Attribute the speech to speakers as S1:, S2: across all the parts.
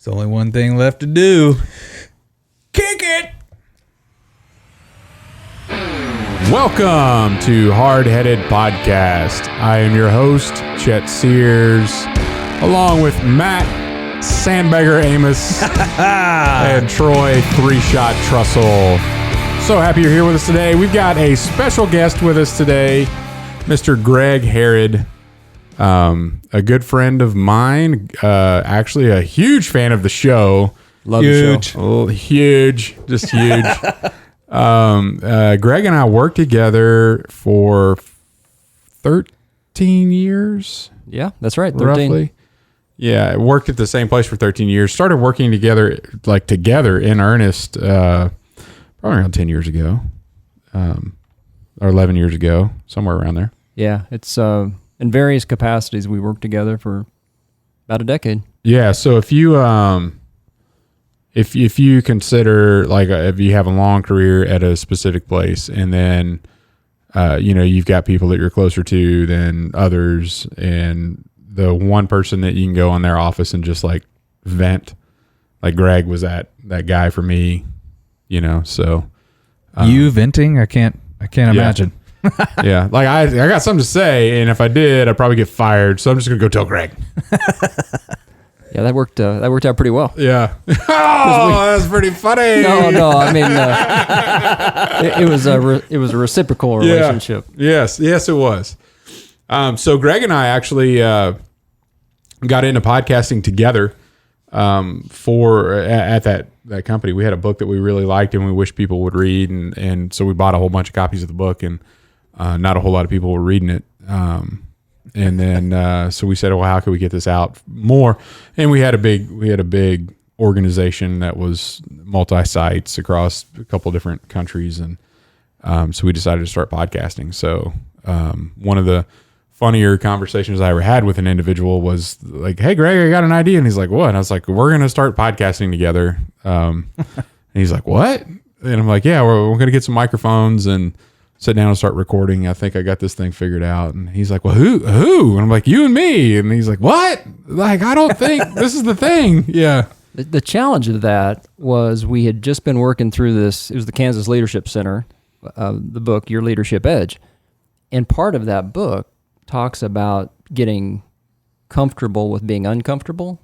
S1: There's only one thing left to do. Kick it!
S2: Welcome to Hardheaded Podcast. I am your host, Chet Sears, along with Matt Sandbagger Amos and Troy Three-Shot Trussell. So happy you're here with us today. We've got a special guest with us today, Mr. Greg Harrod, a good friend of mine, actually a huge fan of the show.
S1: Love the show.
S2: Oh, huge, just huge. Greg and I worked together for 13 years.
S3: Yeah, that's right. 13.
S2: Roughly. Yeah, worked at the same place for 13 years. Started working together in earnest, probably around 10 years ago, or 11 years ago, somewhere around there.
S3: Yeah, it's in various capacities. We worked together for about a decade.
S2: Yeah, so if you consider, like, if you have a long career at a specific place, and then you've got people that you're closer to than others, and the one person that you can go in their office and just like vent, like Greg was that guy for me, so
S1: You venting? I can't imagine.
S2: Yeah, like I got something to say, and if I did, I'd probably get fired, so I'm just gonna go tell Greg.
S3: Yeah, that worked out pretty well.
S2: Yeah. Oh, that's pretty funny.
S3: No, I mean, it was a reciprocal relationship.
S2: Yeah. Yes, it was. So Greg and I actually got into podcasting together at that company. We had a book that we really liked and we wished people would read, and so we bought a whole bunch of copies of the book, and not a whole lot of people were reading it. And then so we said, well, how can we get this out more? And we had a big organization that was multi-sites across a couple different countries, and so we decided to start podcasting. So one of the funnier conversations I ever had with an individual was like, "Hey, Greg, I got an idea," and he's like, "What?" And I was like, "We're gonna start podcasting together." And he's like, "What?" And I'm like, "Yeah, we're gonna get some microphones and sit down and start recording. I think I got this thing figured out." And he's like, "Well, who?" And I'm like, "You and me." And he's like, "What?" Like, I don't think this is the thing. Yeah.
S3: The challenge of that was we had just been working through this. It was the Kansas Leadership Center, the book, Your Leadership Edge. And part of that book talks about getting comfortable with being uncomfortable.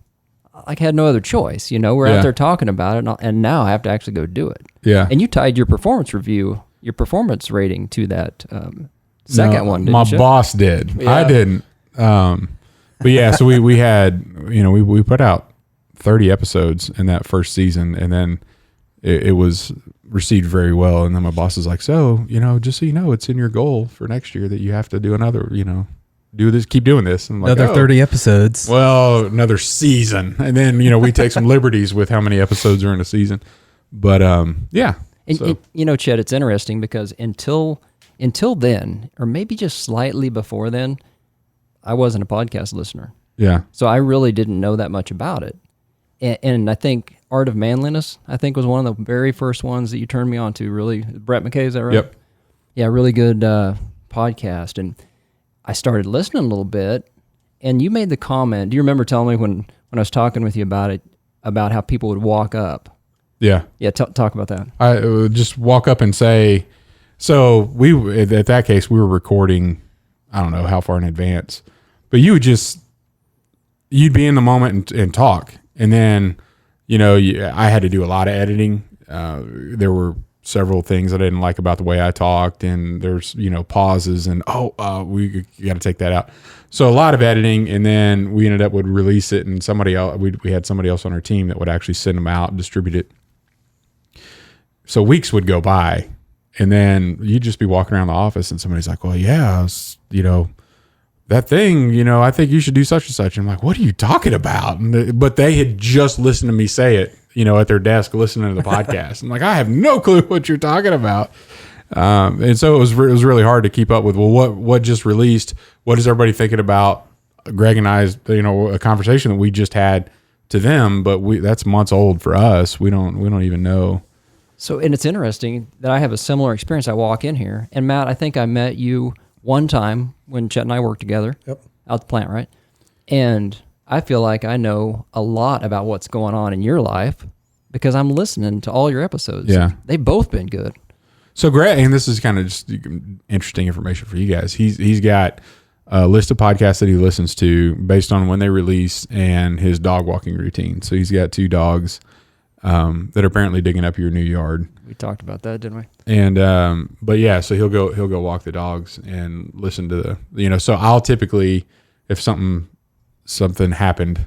S3: I had no other choice. We're out there talking about it, and now I have to actually go do it.
S2: Yeah.
S3: And you tied your performance rating to that second one, didn't
S2: my
S3: you?
S2: boss did.
S3: Yeah.
S2: I didn't. But yeah, so we had, we put out 30 episodes in that first season, and then it was received very well. And then my boss is like, "So, just so you know, it's in your goal for next year that you have to do another, do this, keep doing this." And I'm like,
S1: Another 30 episodes.
S2: Well, another season. And then, we take some liberties with how many episodes are in a season. But yeah.
S3: And Chet, it's interesting because until then, or maybe just slightly before then, I wasn't a podcast listener.
S2: Yeah.
S3: So I really didn't know that much about it. And I think Art of Manliness, was one of the very first ones that you turned me on to, really. Brett McKay, is that right?
S2: Yep.
S3: Yeah, really good podcast. And I started listening a little bit, and you made the comment. Do you remember telling me when I was talking with you about it, about how people would walk up?
S2: Yeah.
S3: Yeah, talk about that.
S2: I would just walk up and say, so at that case, we were recording, I don't know how far in advance, but you'd be in the moment and talk. And then, I had to do a lot of editing. There were several things I didn't like about the way I talked, and there's, pauses and, we got to take that out. So a lot of editing, and then we ended up would release it, and somebody else, we had somebody else on our team that would actually send them out and distribute it. So weeks would go by, and then you'd just be walking around the office, and somebody's like, "Well, yeah, that thing, I think you should do such and such." And I'm like, "What are you talking about?" But they had just listened to me say it, at their desk listening to the podcast. I'm like, "I have no clue what you're talking about." And so it was really hard to keep up with, well, what just released? What is everybody thinking about Greg and I's, a conversation that we just had to them, but that's months old for us. We don't even know.
S3: So, and it's interesting that I have a similar experience. I walk in here, and Matt, I think I met you one time when Chet and I worked together.
S1: Yep.
S3: Out the plant, right? And I feel like I know a lot about what's going on in your life because I'm listening to all your episodes.
S2: Yeah.
S3: They've both been good.
S2: So Greg, and this is kind of just interesting information for you guys. He's got a list of podcasts that he listens to based on when they release and his dog walking routine. So he's got 2 dogs that are apparently digging up your new yard.
S3: We talked about that, didn't we?
S2: And but yeah, so he'll go walk the dogs and listen to the So I'll typically, if something happened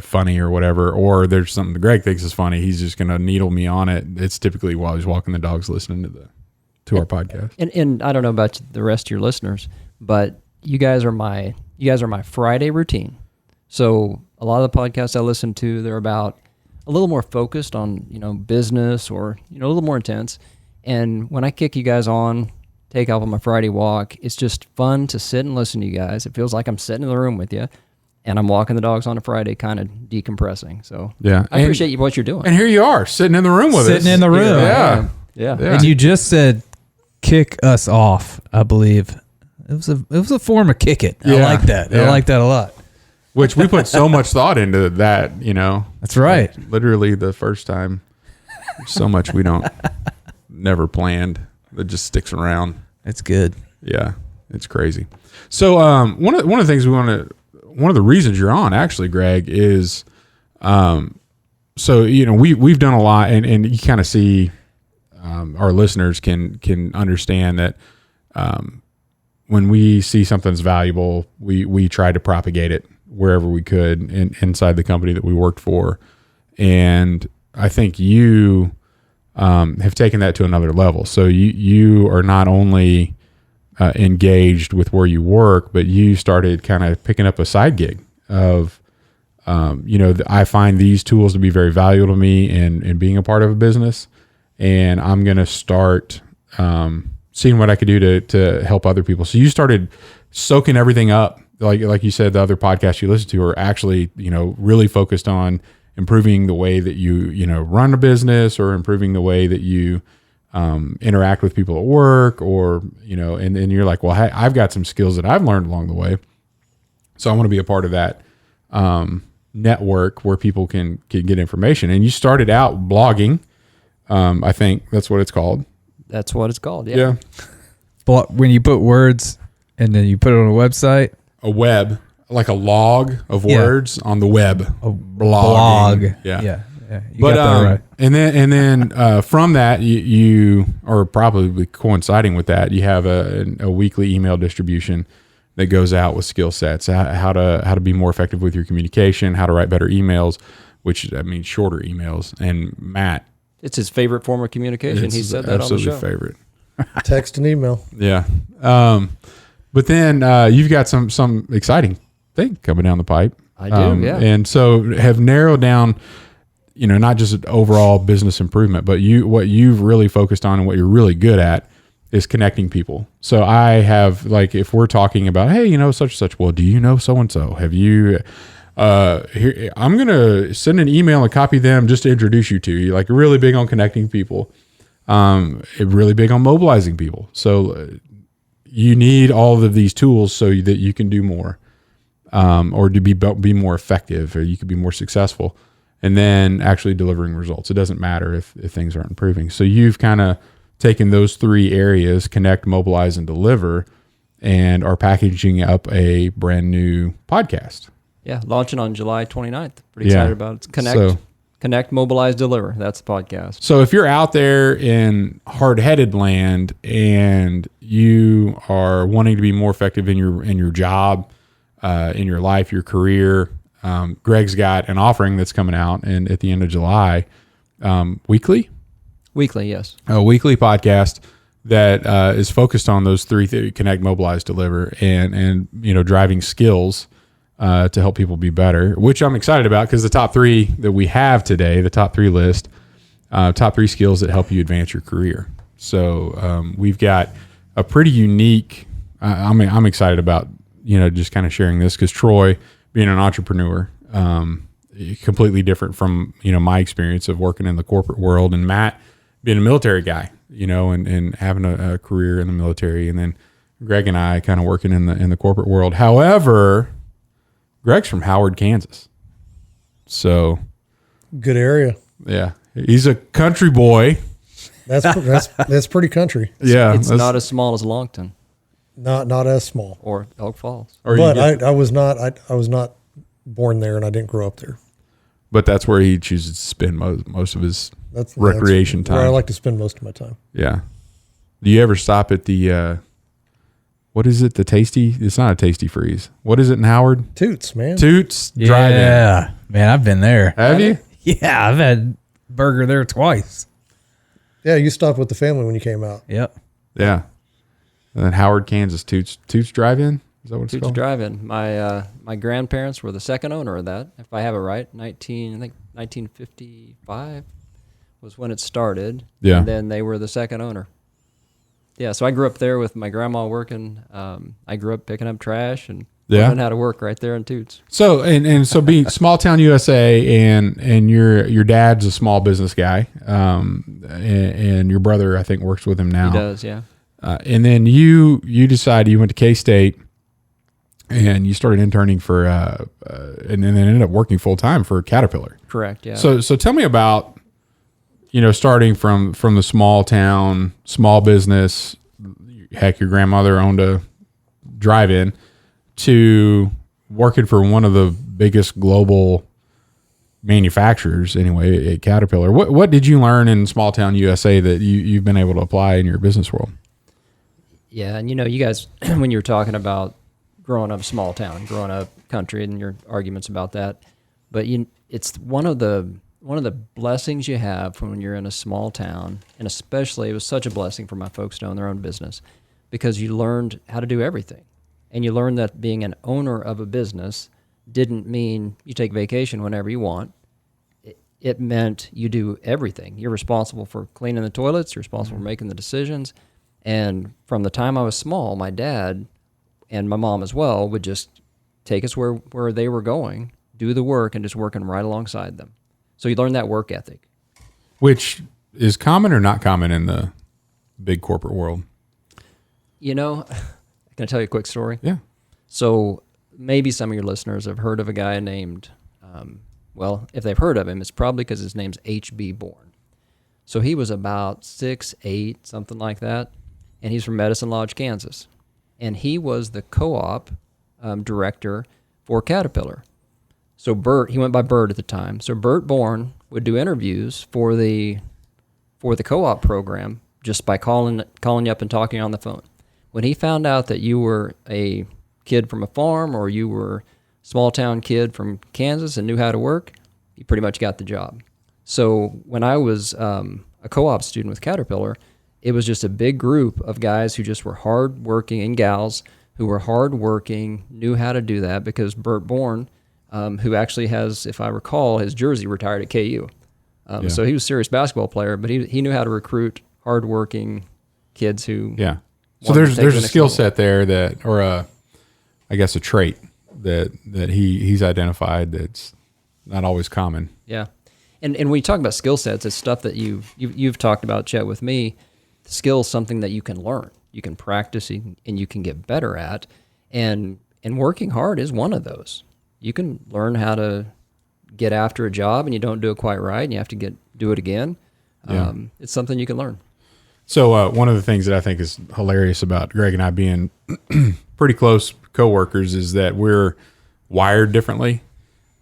S2: funny or whatever, or there's something that Greg thinks is funny, he's just gonna needle me on it. It's typically while he's walking the dogs listening to our podcast.
S3: And I don't know about the rest of your listeners, but you guys are my Friday routine. So a lot of the podcasts I listen to, they're about a little more focused on, business or, a little more intense. And when I kick you guys on, take off on my Friday walk, it's just fun to sit and listen to you guys. It feels like I'm sitting in the room with you and I'm walking the dogs on a Friday, kind of decompressing. So
S2: yeah,
S3: I appreciate what you're doing.
S2: And here you are sitting in the room with us.
S1: Sitting in the room.
S3: Yeah.
S1: And you just said kick us off, I believe. It was a form of kick it. I like that.
S2: Yeah.
S1: I like that a lot.
S2: Which we put so much thought into that,
S1: That's right.
S2: Like, literally the first time. So much we don't never planned. That just sticks around.
S1: It's good.
S2: Yeah, it's crazy. So one of the things one of the reasons you're on actually, Greg, is so we've done a lot, and you kind of see our listeners can understand that when we see something's valuable, we try to propagate it wherever we could inside the company that we worked for. And I think you have taken that to another level. So you are not only engaged with where you work, but you started kind of picking up a side gig of, I find these tools to be very valuable to me in being a part of a business. And I'm going to start seeing what I could do to help other people. So you started soaking everything up. Like you said, the other podcasts you listen to are actually, really focused on improving the way that you, run a business, or improving the way that you interact with people at work, or, and you're like, well, hey, I've got some skills that I've learned along the way. So I want to be a part of that network where people can get information. And you started out blogging. I think that's what it's called.
S3: That's what it's called. Yeah.
S1: But when you put words and then you put it on a website,
S2: A web, like a log of words on the web.
S1: a
S2: Blog.
S1: Yeah. You
S2: But
S1: got that right.
S2: and then from that you are probably coinciding with that. You have a weekly email distribution that goes out with skill sets, how to be more effective with your communication, how to write better emails, which means shorter emails. And Matt,
S3: It's his favorite form of communication. He said that on the show.
S2: Absolutely favorite.
S4: Text and email.
S2: Yeah. But then you've got some exciting thing coming down the pipe.
S3: I do, yeah.
S2: And so have narrowed down, not just overall business improvement, but what you've really focused on and what you're really good at is connecting people. So I have, like, if we're talking about, hey, such and such, well, do you know so-and-so? Have you, here, I'm going to send an email and copy them just to introduce you to you, like really big on connecting people, really big on mobilizing people. So you need all of these tools so that you can do more, or to be more effective, or you could be more successful, and then actually delivering results. It doesn't matter if things aren't improving. So you've kind of taken those 3 areas, connect, mobilize, and deliver, and are packaging up a brand new podcast.
S3: Yeah, launching on July 29th. Pretty excited about it. Connect, Mobilize, Deliver. That's the podcast.
S2: So if you're out there in hard-headed land and you are wanting to be more effective in your job, in your life, your career, Greg's got an offering that's coming out and at the end of July, weekly,
S3: yes.
S2: a weekly podcast that is focused on those 3 connect, mobilize, deliver, and driving skills to help people be better, which I'm excited about because the top 3 that we have today, the top 3 list, top 3 skills that help you advance your career. So we've got a pretty unique. I'm excited about just kind of sharing this because Troy, being an entrepreneur, completely different from my experience of working in the corporate world, and Matt being a military guy, and having a career in the military, and then Greg and I kind of working in the corporate world. However, Greg's from Howard, Kansas. So
S4: Good area.
S2: yeah, he's a country boy.
S4: That's pretty country.
S2: Yeah,
S3: It's not as small as Longton
S4: Not as small.
S3: or Elk Falls.
S2: or you
S4: But
S2: get-
S4: I was not born there, and I didn't grow up there.
S2: but that's where he chooses to spend most of his
S4: That's
S2: recreation
S4: that's where I
S2: time.
S4: like to spend most of my time.
S2: Yeah. Do you ever stop at the what is it? The Tasty? It's not a Tasty Freeze. What is it in Howard?
S4: Toots, man.
S2: Toots Drive-In.
S1: Yeah, man, I've been there.
S2: Have you?
S1: Yeah, I've had burger there twice.
S4: Yeah, you stopped with the family when you came out.
S1: Yep.
S2: Yeah. And then Howard, Kansas, Toots Drive-In. Is that what it's
S3: Toots
S2: called?
S3: Drive-In. My grandparents were the second owner of that, if I have it right. 1955 was when it started.
S2: Yeah.
S3: And then they were the second owner. Yeah, so I grew up there with my grandma working. I grew up picking up trash and
S2: Yeah.
S3: learning how to work right there in Toots.
S2: So so being small town USA and your dad's a small business guy, and your brother I think works with him now.
S3: He does, yeah.
S2: And then you decided you went to K-State and you started interning for and then ended up working full time for Caterpillar.
S3: Correct, yeah.
S2: So tell me about starting from the small town, small business. Heck, your grandmother owned a drive-in, to working for one of the biggest global manufacturers anyway at Caterpillar. What did you learn in small town USA that you've been able to apply in your business world?
S3: Yeah, and you guys, when you were talking about growing up small town, growing up country, and your arguments about that, but it's one of the blessings you have when you're in a small town, and especially it was such a blessing for my folks to own their own business, because you learned how to do everything, and you learned that being an owner of a business didn't mean you take vacation whenever you want. It meant you do everything. You're responsible for cleaning the toilets. You're responsible for making the decisions. And from the time I was small, my dad and my mom as well would just take us where they were going, do the work, and just working right alongside them. So you learn that work ethic.
S2: Which is common or not common in the big corporate world?
S3: Can I tell you a quick story?
S2: Yeah.
S3: So maybe some of your listeners have heard of a guy named, if they've heard of him, it's probably because his name's H.B. Bourne. So he was about 6'8", something like that, and he's from Medicine Lodge, Kansas. And he was the co-op director for Caterpillar. So Bert, he went by Bert at the time. So Bert Bourne would do interviews for the co-op program just by calling you up and talking on the phone. When he found out that you were a kid from a farm or you were a small town kid from Kansas and knew how to work, you pretty much got the job. So when I was a co-op student with Caterpillar, it was just a big group of guys who just were hardworking, and gals who were hardworking, knew how to do that, because Bert Bourne, who actually has, if I recall, his jersey retired at KU. So he was a serious basketball player, but he knew how to recruit hardworking kids who...
S2: Yeah. So
S3: wanted to take
S2: there's
S3: the
S2: a
S3: next
S2: skill
S3: level.
S2: set there I guess a trait that he's identified that's not always common.
S3: Yeah. And when you talk about skill sets, it's stuff that you've talked about, Chet, with me. Skill is something that you can learn, you can practice, and you can get better at. And working hard is one of those. You can learn how to get after a job and you don't do it quite right and you have to do it again.
S2: Yeah.
S3: It's something you can learn.
S2: So one of the things that I think is hilarious about Greg and I being pretty close coworkers is that we're wired differently,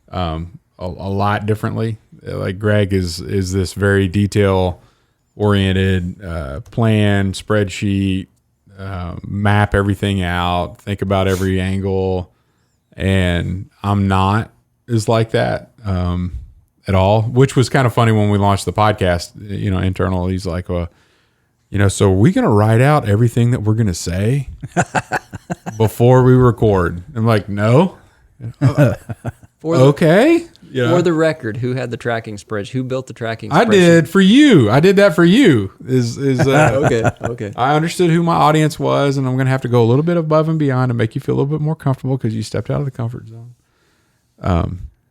S2: a lot differently. Like Greg is this very detail-oriented, plan, spreadsheet, map everything out, think about every angle, and I'm not as like that at all, which was kind of funny when we launched the podcast, internal. He's like, well, so are we going to write out everything that we're going to say before we record? I'm like, no. Okay.
S3: For the record, who had the tracking spreadsheet? Who built the tracking spreadsheet?
S2: I did for you. I did that for you.
S3: Okay.
S2: I understood who my audience was, and I'm going to have to go a little bit above and beyond to make you feel a little bit more comfortable because you stepped out of the comfort zone.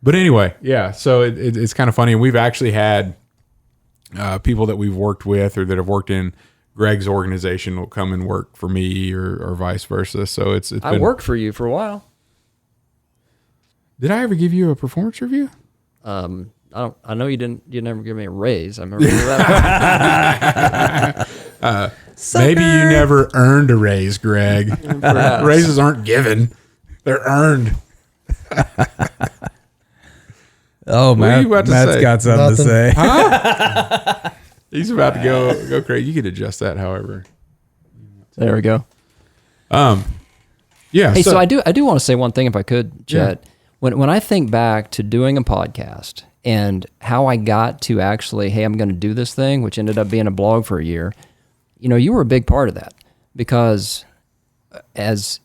S2: But anyway, yeah. So it's kind of funny, and we've actually had people that we've worked with or that have worked in Greg's organization will come and work for me or vice versa. So it's
S3: I worked for you for a while.
S2: Did I ever give you a performance review?
S3: I know you didn't. You never give me a raise. I remember that.
S2: Maybe you never earned a raise, Greg. Raises aren't given; they're earned.
S1: Oh,
S2: What are you about to
S1: Matt's
S2: say?
S1: got something to say.
S2: Huh? He's about to go crazy. You could adjust that, however.
S3: There we go.
S2: Yeah.
S3: Hey, so I do want to say one thing, if I could, Chet.
S2: Yeah.
S3: When I think back to doing a podcast and how I got to actually, hey, I'm going to do this thing, which ended up being a blog for a year. You were a big part of that, because as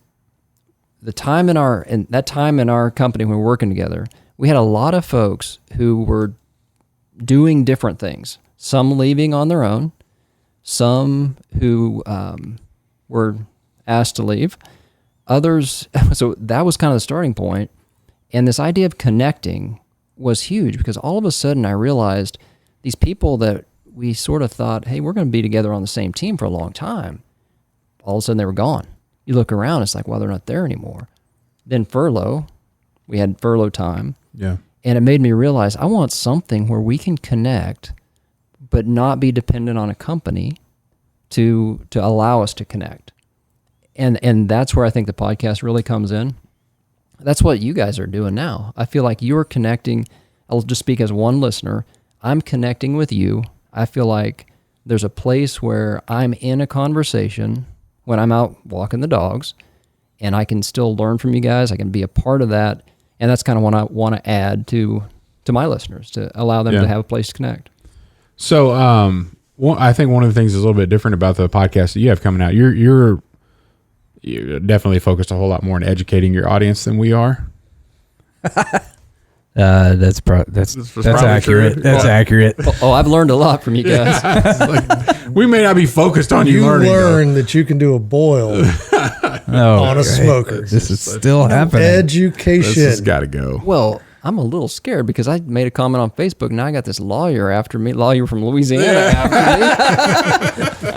S3: that time in our company when we were working together, we had a lot of folks who were doing different things. Some leaving on their own, some who were asked to leave, others. So that was kind of the starting point. And this idea of connecting was huge, because all of a sudden I realized these people that we sort of thought, hey, we're going to be together on the same team for a long time. All of a sudden they were gone. You look around, it's like, well, they're not there anymore. Then furlough, we had furlough time.
S2: Yeah.
S3: And it made me realize I want something where we can connect, but not be dependent on a company to allow us to connect. And that's where I think the podcast really comes in. That's what you guys are doing now. I feel like you're connecting. I'll just speak as one listener. I'm connecting with you. I feel like there's a place where I'm in a conversation when I'm out walking the dogs, and I can still learn from you guys. I can be a part of that. And that's kind of what I want to add to my listeners, to allow them to have a place to connect.
S2: So I think one of the things is a little bit different about the podcast that you have coming out. You're definitely focused a whole lot more on educating your audience than we are.
S1: That's accurate.
S2: true.
S1: That's accurate.
S3: Oh, I've learned a lot from you guys.
S2: We may not be focused on you
S4: You
S2: learning.
S4: learn that you can do a boil on a smoker.
S1: This is still happening.
S4: Education.
S2: This has got to go.
S3: Well, I'm a little scared because I made a comment on Facebook. Now I got this lawyer after me, lawyer from Louisiana after me.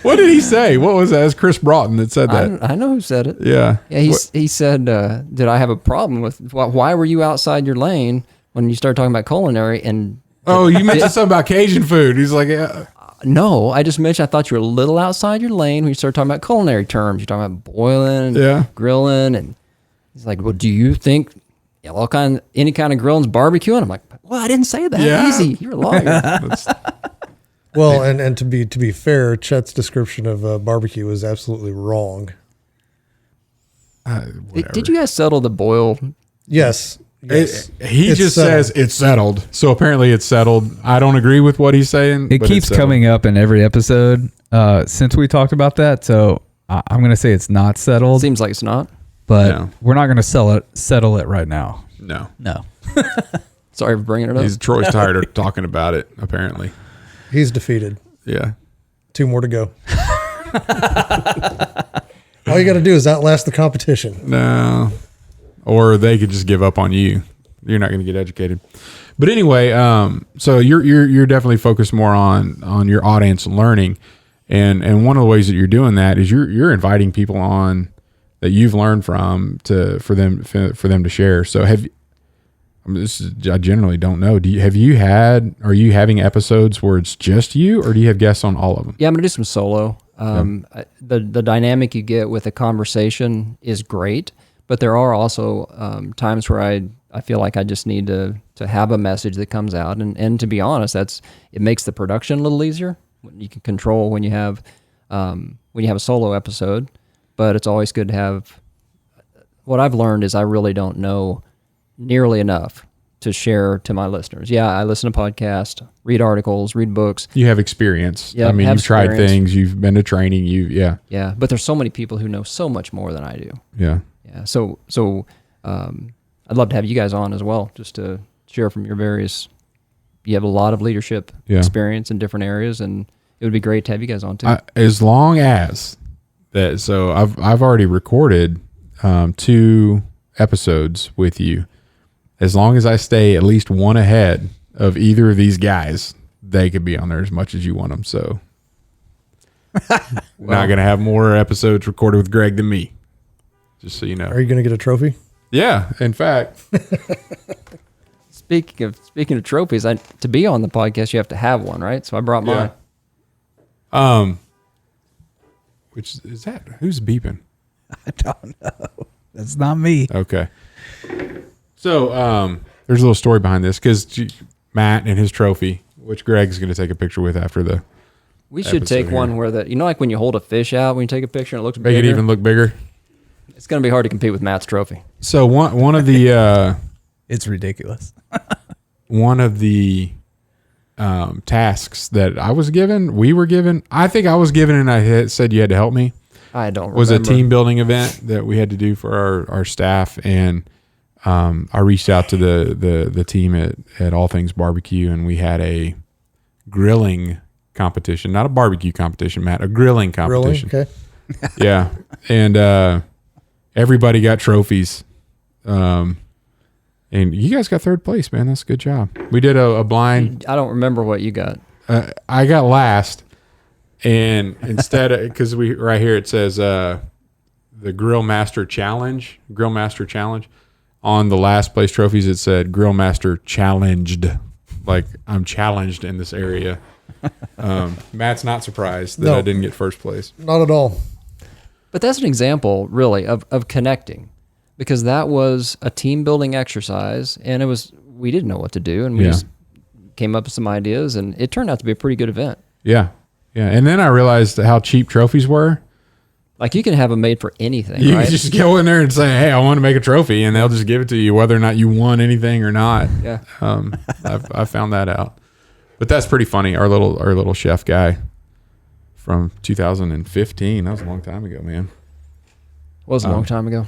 S2: What did he say? What was that? It was Chris Broughton that said that.
S3: I know who said it.
S2: Yeah.
S3: Yeah, he said, did I have a problem with, why were you outside your lane when you started talking about culinary? And
S2: Oh, you mentioned something about Cajun food. He's like, yeah.
S3: no, I just mentioned I thought you were a little outside your lane when you started talking about culinary terms. You're talking about boiling, grilling, and he's like, well, do you think any kind of grilling's barbecuing? I'm like, well, I didn't say that.
S2: Yeah.
S3: Easy, you're a lawyer.
S4: Well, and to be fair, Chet's description of barbecue is absolutely wrong.
S3: Did you guys settle the boil?
S4: Yes.
S2: He just says it's settled. So apparently it's settled. I don't agree with what he's saying.
S1: It keeps coming up in every episode since we talked about that. So I'm going to say it's not settled.
S3: Seems like it's not.
S1: But we're not going to settle it right now.
S2: No.
S3: Sorry for bringing it up.
S2: Troy's tired of talking about it, apparently.
S4: He's defeated.
S2: Yeah.
S4: 2 more to go. All you got to do is outlast the competition.
S2: No. Or they could just give up on you. You're not going to get educated. But anyway, so you're definitely focused more on your audience learning, and one of the ways that you're doing that is you're inviting people on that you've learned from for them to share. So I generally don't know. Are you having episodes where it's just you, or do you have guests on all of them?
S3: Yeah, I'm going to do some solo. The dynamic you get with a conversation is great, but there are also times where I feel like I just need to have a message that comes out. And to be honest, it makes the production a little easier. You can control when you have a solo episode, but it's always good to have. What I've learned is I really don't know nearly enough to share to my listeners. Yeah, I listen to podcasts, read articles, read books.
S2: You have experience.
S3: Yeah,
S2: I mean, you've tried
S3: experience.
S2: things, you've been to training,
S3: Yeah, but there's so many people who know so much more than I do.
S2: Yeah.
S3: Yeah. So I'd love to have you guys on as well, just to share from your various. You have a lot of leadership experience in different areas, and it would be great to have you guys on too.
S2: As long as that, so I've already recorded 2 episodes with you. As long as I stay at least one ahead of either of these guys, they could be on there as much as you want them. So, not going to have more episodes recorded with Greg than me. Just so you know.
S4: Are you going to get a trophy?
S2: Yeah, in fact.
S3: Speaking of trophies, to be on the podcast, you have to have one, right? So I brought mine.
S2: Yeah. Which is that? Who's beeping?
S1: I don't know. That's not me.
S2: Okay. So there's a little story behind this because Matt and his trophy, which Greg's going to take a picture with after the.
S3: We should take one where like when you hold a fish out when you take a picture and it looks bigger.
S2: Make it even look bigger.
S3: It's going to be hard to compete with Matt's trophy.
S2: So one of the
S1: it's ridiculous.
S2: one of the tasks that we were given, I think I was given, and I said you had to help me.
S3: I don't remember.
S2: Was a team building event that we had to do for our staff, and I reached out to the team at All Things Barbecue, and we had a grilling competition, not a barbecue competition, Matt, a grilling competition.
S4: Grilling? Okay.
S2: Yeah, and everybody got trophies. And you guys got third place, man. That's a good job. We did a blind.
S3: I don't remember what you got.
S2: I got last, and instead, because right here it says the Grill Master Challenge. On the last place trophies, it said Grill Master Challenged. Like I'm challenged in this area. Matt's not surprised that I didn't get first place.
S4: Not at all.
S3: But that's an example, really, of connecting. Because that was a team building exercise, and we didn't know what to do, and we just came up with some ideas, and it turned out to be a pretty good event.
S2: Yeah. And then I realized how cheap trophies were.
S3: Like you can have them made for anything,
S2: You
S3: right?
S2: can just go in there and say, "Hey, I want to make a trophy," and they'll just give it to you, whether or not you won anything or not.
S3: Yeah.
S2: I found that out, but that's pretty funny. Our little chef guy from 2015. That was a long time ago, man.
S3: Was a long time ago.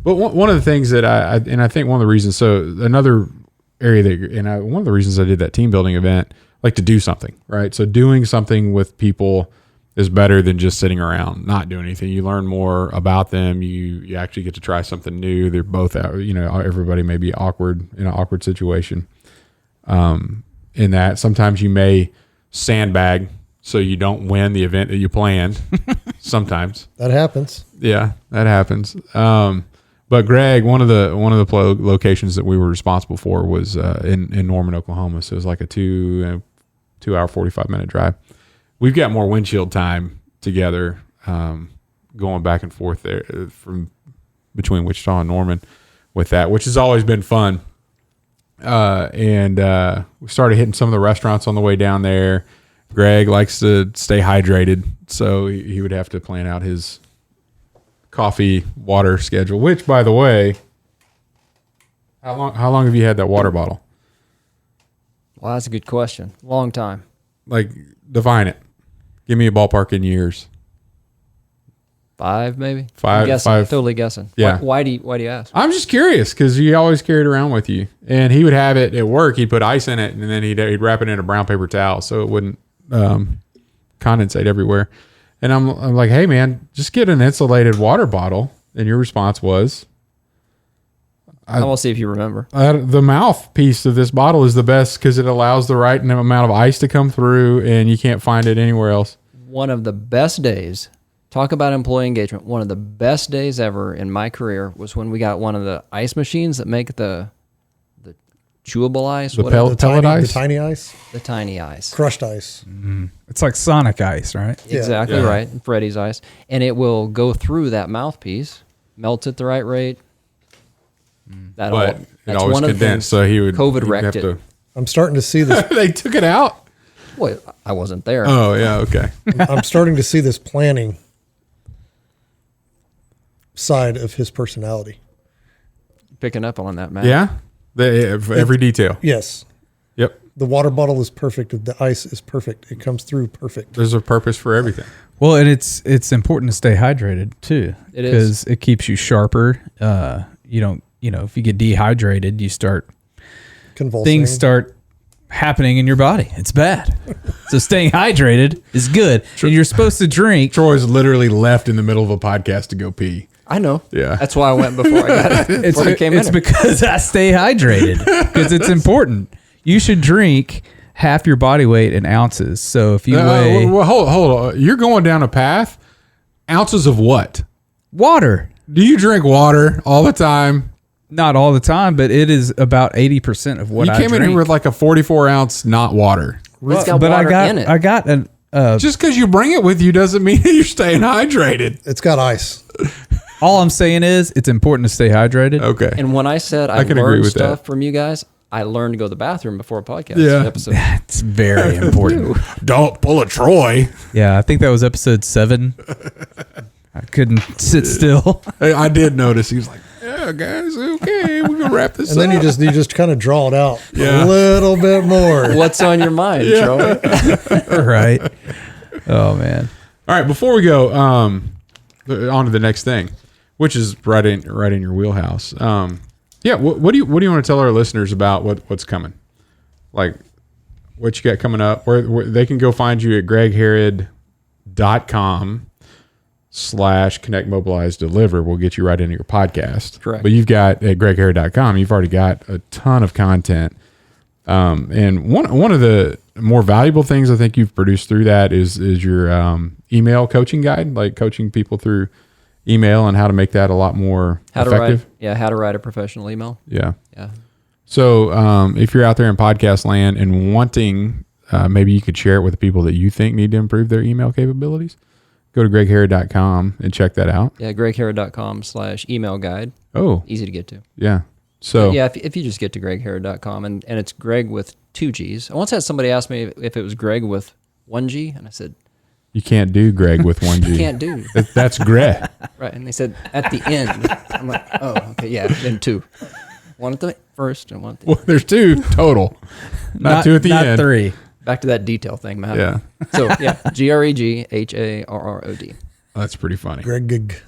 S2: But one of the things that I think one of the reasons, so another area one of the reasons I did that team building event, like to do something, right? So doing something with people is better than just sitting around, not doing anything. You learn more about them. You actually get to try something new. They're both out, everybody may be awkward in an awkward situation. In that sometimes you may sandbag so you don't win the event that you planned. Sometimes
S4: That happens.
S2: Yeah, that happens. But Greg, one of the locations that we were responsible for was in Norman, Oklahoma. So it was like a 2 hour, 45-minute drive. We've got more windshield time together, going back and forth there from between Wichita and Norman with that, which has always been fun. And we started hitting some of the restaurants on the way down there. Greg likes to stay hydrated, so he would have to plan out his coffee water schedule, which, by the way, how long have you had that water bottle?
S3: Well, that's a good question. Long time.
S2: Like, define it. Give me a ballpark in years.
S3: 5, maybe.
S2: Five.
S3: Totally guessing.
S2: Yeah.
S3: Why do you ask?
S2: I'm just curious because you always carry it around with you, and he would have it at work. He'd put ice in it, and then he'd wrap it in a brown paper towel so it wouldn't condensate everywhere. And I'm like, hey man, just get an insulated water bottle. And your response was,
S3: I will see if you remember.
S2: The mouthpiece of this bottle is the best because it allows the right amount of ice to come through, and you can't find it anywhere else.
S3: One of the best days, talk about employee engagement, one of the best days ever in my career was when we got one of the ice machines that make the chewable ice.
S2: The pellet ice?
S4: The tiny ice?
S3: The tiny ice.
S4: Crushed ice.
S1: Mm-hmm. It's like Sonic ice, right?
S3: Exactly right. Freddy's ice. And it will go through that mouthpiece, melts at the right rate.
S2: But it always condensed, so he would...
S3: COVID wrecked it.
S4: I'm starting to see this.
S2: They took it out?
S3: Well, I wasn't there.
S2: Oh, yeah, okay.
S4: I'm starting to see this planning side of his personality.
S3: Picking up on that, Matt.
S2: Yeah? Every detail.
S4: Yes.
S2: Yep.
S4: The water bottle is perfect. The ice is perfect. It comes through perfect.
S2: There's a purpose for everything.
S1: Well, and it's important to stay hydrated too.
S3: It is.
S1: Because it keeps you sharper. You don't, if you get dehydrated, you start
S4: Convulsing.
S1: things start happening in your body. It's bad. So staying hydrated is good. And you're supposed to drink.
S2: Troy's literally left in the middle of a podcast to go pee.
S3: I know.
S2: Yeah.
S3: That's why I went before I got it.
S1: It's because I stay hydrated because it's important. You should drink half your body weight in ounces. So if you weigh...
S2: Well, hold on. You're going down a path. Ounces of what?
S1: Water.
S2: Do you drink water all the time?
S1: Not all the time, but it is about 80% of what I drink.
S2: You came in here with like a 44-ounce not water.
S3: It's got water in it.
S1: I got an...
S2: Just because you bring it with you doesn't mean you're staying hydrated.
S4: It's got ice.
S1: All I'm saying is it's important to stay hydrated.
S2: Okay.
S3: And when I said I
S2: can agree
S3: learned
S2: with
S3: stuff
S2: that.
S3: from you guys, I learned to go to the bathroom before a podcast episode.
S1: It's very important.
S2: Don't pull a Troy.
S1: Yeah, I think that was episode 7. I couldn't sit still.
S2: Hey, I did notice. He was like, yeah, guys, okay, we're going to wrap this
S4: And
S2: up.
S4: then you just kind of draw it out
S2: Yeah.
S4: a little bit more.
S3: What's on your mind, Troy?
S1: Right. Oh, man.
S2: All right, before we go on to the next thing, which is right in your wheelhouse. Yeah, what do you want to tell our listeners about what's coming? Like what you got coming up? Where they can go find you at gregharrod.com/connect mobilize deliver. We'll get you right into your podcast.
S3: Correct.
S2: But you've got at gregharrod.com, you've already got a ton of content. And one of the more valuable things I think you've produced through that is your email coaching guide, like coaching people through email and how to make that a lot more effective.
S3: How to write a professional email.
S2: Yeah.
S3: Yeah.
S2: So if you're out there in podcast land and wanting, maybe you could share it with the people that you think need to improve their email capabilities, go to gregharrod.com and check that out.
S3: Yeah, gregharrod.com/email guide.
S2: Oh,
S3: Easy to get to.
S2: yeah. So
S3: Yeah, if you just get to gregharrod.com and it's Greg with 2 G's. I once had somebody ask me if it was Greg with 1 G, and I said,
S2: you can't do Greg with 1 G.
S3: can't do.
S2: That's Greg.
S3: Right. And they said, at the end. I'm like, oh, okay, yeah, then 2. One at the first and one at the end.
S2: Well, there's 2 total, not 2 at the
S1: not
S2: end.
S1: 3.
S3: Back to that detail thing, man.
S2: Yeah.
S3: So, yeah, GREGHARROD.
S2: That's pretty funny.
S4: Greg.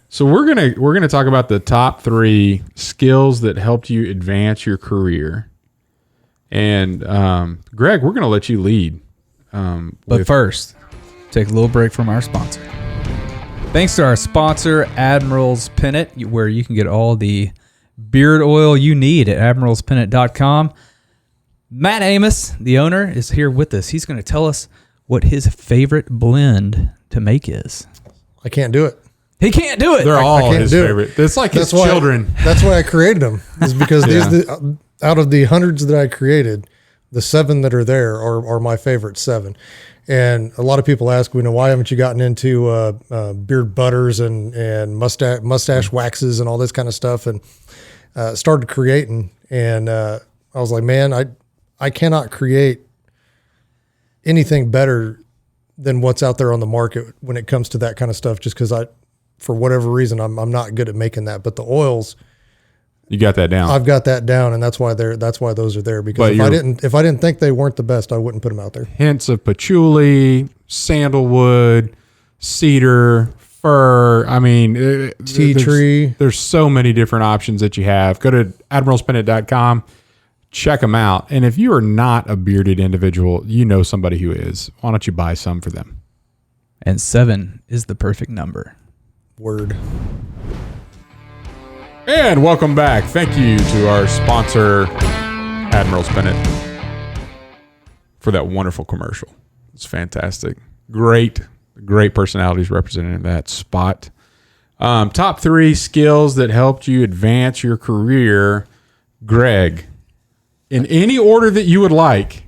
S2: So we're gonna talk about the top 3 skills that helped you advance your career. And Greg, we're gonna let you lead.
S1: But first, take a little break from our sponsor. Thanks to our sponsor, Admiral's Pennant, where you can get all the beard oil you need at admiralspennant.com. Matt Amos, the owner, is here with us. He's going to tell us what his favorite blend to make is.
S4: I can't do it.
S1: He can't do it.
S2: They're all
S4: can't
S2: his
S4: do it.
S2: favorite. It's like his
S4: why,
S2: children.
S4: That's why I created them. Is because
S2: Yeah.
S4: out of the hundreds that I created, the 7 that are there are my favorite 7. And a lot of people ask, why haven't you gotten into beard butters and mustache waxes and all this kind of stuff? And started creating, and I was like, man, I cannot create anything better than what's out there on the market when it comes to that kind of stuff. Just because for whatever reason, I'm not good at making that. But the oils,
S2: You got that down.
S4: I've got that down, and that's why those are there. Because if I didn't think they weren't the best, I wouldn't put them out there.
S2: Hints of patchouli, sandalwood, cedar, fir. I mean,
S4: Tea tree.
S2: There's so many different options that you have. Go to admiralspennant.com, check them out. And if you are not a bearded individual, you know somebody who is. Why don't you buy some for them?
S1: And 7 is the perfect number.
S4: Word.
S2: And welcome back. Thank you to our sponsor, Admiral's Pennant, for that wonderful commercial. It's fantastic. Great personalities represented in that spot. Top 3 skills that helped you advance your career, Greg, in any order that you would like.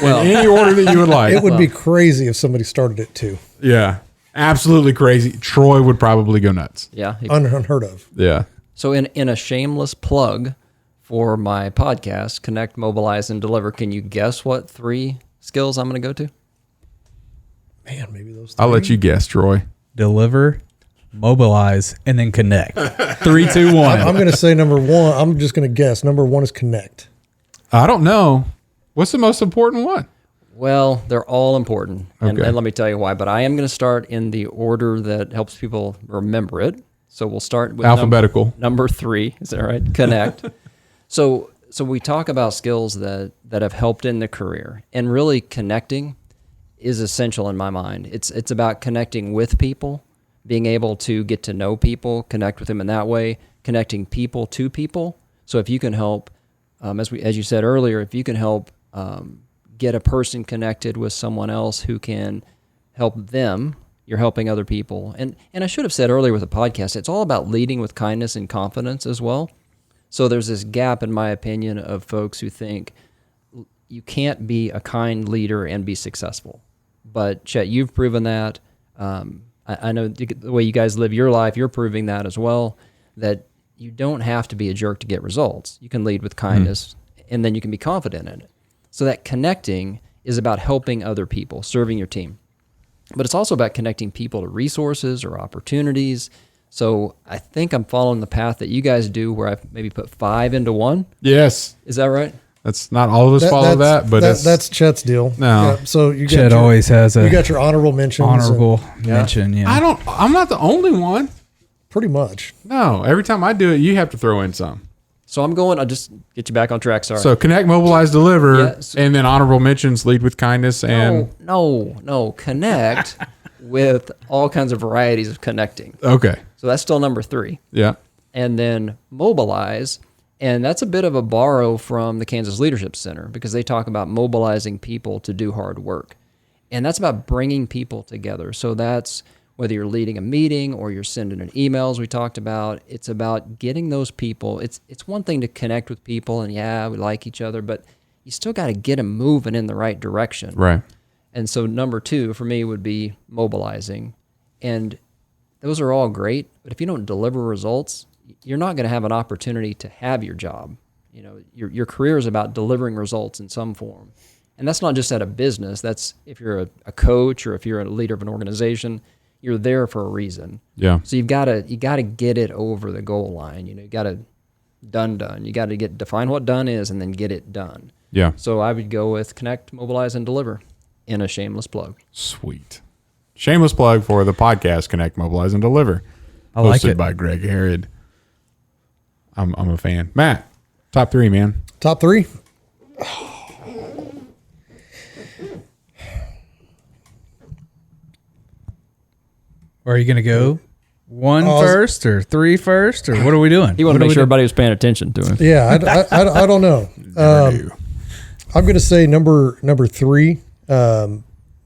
S4: It would be crazy if somebody started it too.
S2: Yeah, absolutely crazy. Troy would probably go nuts.
S3: Yeah.
S4: Unheard of.
S2: Yeah.
S3: So in a shameless plug for my podcast, Connect, Mobilize, and Deliver, can you guess what 3 skills I'm going to go to?
S4: Man, maybe those 3.
S2: I'll let you guess, Troy.
S1: Deliver, mobilize, and then connect. 3, 2, 1.
S4: I'm going to say number 1. I'm just going to guess. Number 1 is connect.
S2: I don't know. What's the most important one?
S3: Well, they're all important. And
S2: Okay.
S3: let me tell you why. But I am going to start in the order that helps people remember it. So we'll start with
S2: Alphabetical.
S3: Number 3. Is that right? Connect. So we talk about skills that have helped in the career. And really connecting is essential in my mind. It's about connecting with people, being able to get to know people, connect with them in that way, connecting people to people. So if you can help, as you said earlier, if you can help get a person connected with someone else who can help them, You're helping other people. And I should have said earlier with the podcast, it's all about leading with kindness and confidence as well. So there's this gap, in my opinion, of folks who think you can't be a kind leader and be successful. But Chet, you've proven that. I know the way you guys live your life, you're proving that as well, that you don't have to be a jerk to get results. You can lead with kindness, and then you can be confident in it. So that connecting is about helping other people, serving your team. But it's also about connecting people to resources or opportunities. So I think I'm following the path that you guys do, where I've maybe put 5 into 1.
S2: Yes.
S3: Is that right?
S2: That's not all of us follow that, but
S4: that's Chet's deal.
S2: No.
S4: Yeah, so you
S1: Chet always has
S4: you got your honorable mentions.
S1: mention. Yeah.
S2: I'm not the only one.
S4: Pretty much.
S2: No, every time I do it, you have to throw in some.
S3: So I'll just get you back on track. Sorry.
S2: So connect, mobilize, deliver,
S3: Yes.
S2: and then honorable mentions, lead with kindness, and
S3: No. Connect with all kinds of varieties of connecting.
S2: okay,
S3: So that's still number 3.
S2: yeah,
S3: And then mobilize. And that's a bit of a borrow from the Kansas Leadership Center, because they talk about mobilizing people to do hard work. And that's about bringing people together. So that's whether you're leading a meeting or you're sending an email, as we talked about. It's about getting those people. It's one thing to connect with people and, yeah, we like each other, but you still got to get them moving in the right direction.
S2: right,
S3: And so number 2 for me would be mobilizing. And those are all great, but if you don't deliver results, you're not going to have an opportunity to have your job. You know, your career is about delivering results in some form. And that's not just at a business. That's if you're a coach or if you're a leader of an organization, you're there for a reason.
S2: yeah,
S3: So you got to get it over the goal line. You know, you got to done. You got to define what done is and then get it done.
S2: yeah.
S3: So I would go with connect, mobilize, and deliver in a shameless plug.
S2: Sweet. Shameless plug for the podcast, Connect, Mobilize, and Deliver.
S1: I like
S2: hosted
S1: it.
S2: by Greg Harrod. I'm a fan. Matt, top 3, man.
S4: Top 3.
S1: Or are you going to go 1 first or 3 first, or what are we doing?
S3: He wanted to make sure everybody was paying attention to him.
S4: Yeah, I don't know. I'm going to say number 3,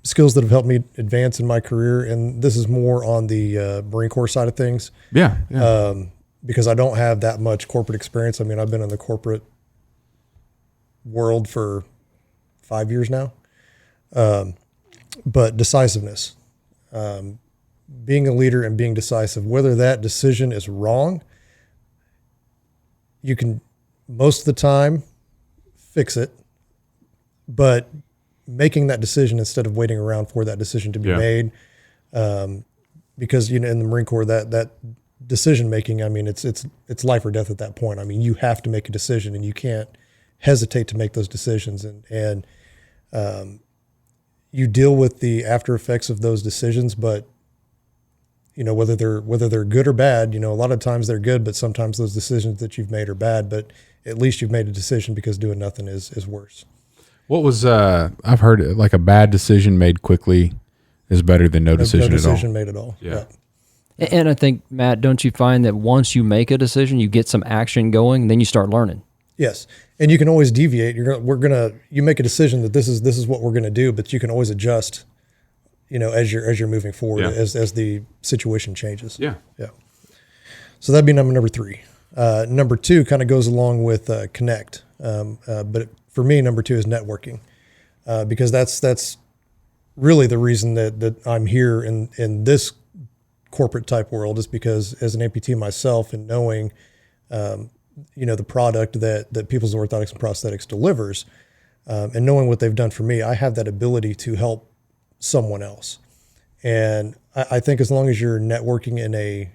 S4: skills that have helped me advance in my career, and this is more on the Marine Corps side of things.
S2: Yeah,
S4: Because I don't have that much corporate experience. I mean, I've been in the corporate world for 5 years now. But decisiveness, being a leader and being decisive, whether that decision is wrong, you can most of the time fix it, but making that decision instead of waiting around for that decision to be made, because in the Marine Corps that decision making, I mean, it's life or death at that point. I mean, you have to make a decision, and you can't hesitate to make those decisions, and you deal with the after effects of those decisions. But whether they're good or bad, a lot of times they're good, but sometimes those decisions that you've made are bad. But at least you've made a decision, because doing nothing is worse.
S2: What was I've heard like a bad decision made quickly is better than no decision at all.
S4: No decision made at all.
S2: Yeah.
S3: And I think, Matt, don't you find that once you make a decision, you get some action going, then you start learning?
S4: Yes, and you can always deviate. You make a decision that this is what we're gonna do, but you can always adjust, as you're moving forward, as the situation changes.
S2: Yeah.
S4: Yeah. So that'd be number 3. Number 2 kind of goes along with connect, but for me, number 2 is networking, because that's really the reason that I'm here in this corporate type world, is because as an amputee myself, and knowing the product that People's Orthotics and Prosthetics delivers, and knowing what they've done for me, I have that ability to help someone else. And I think as long as you're networking in a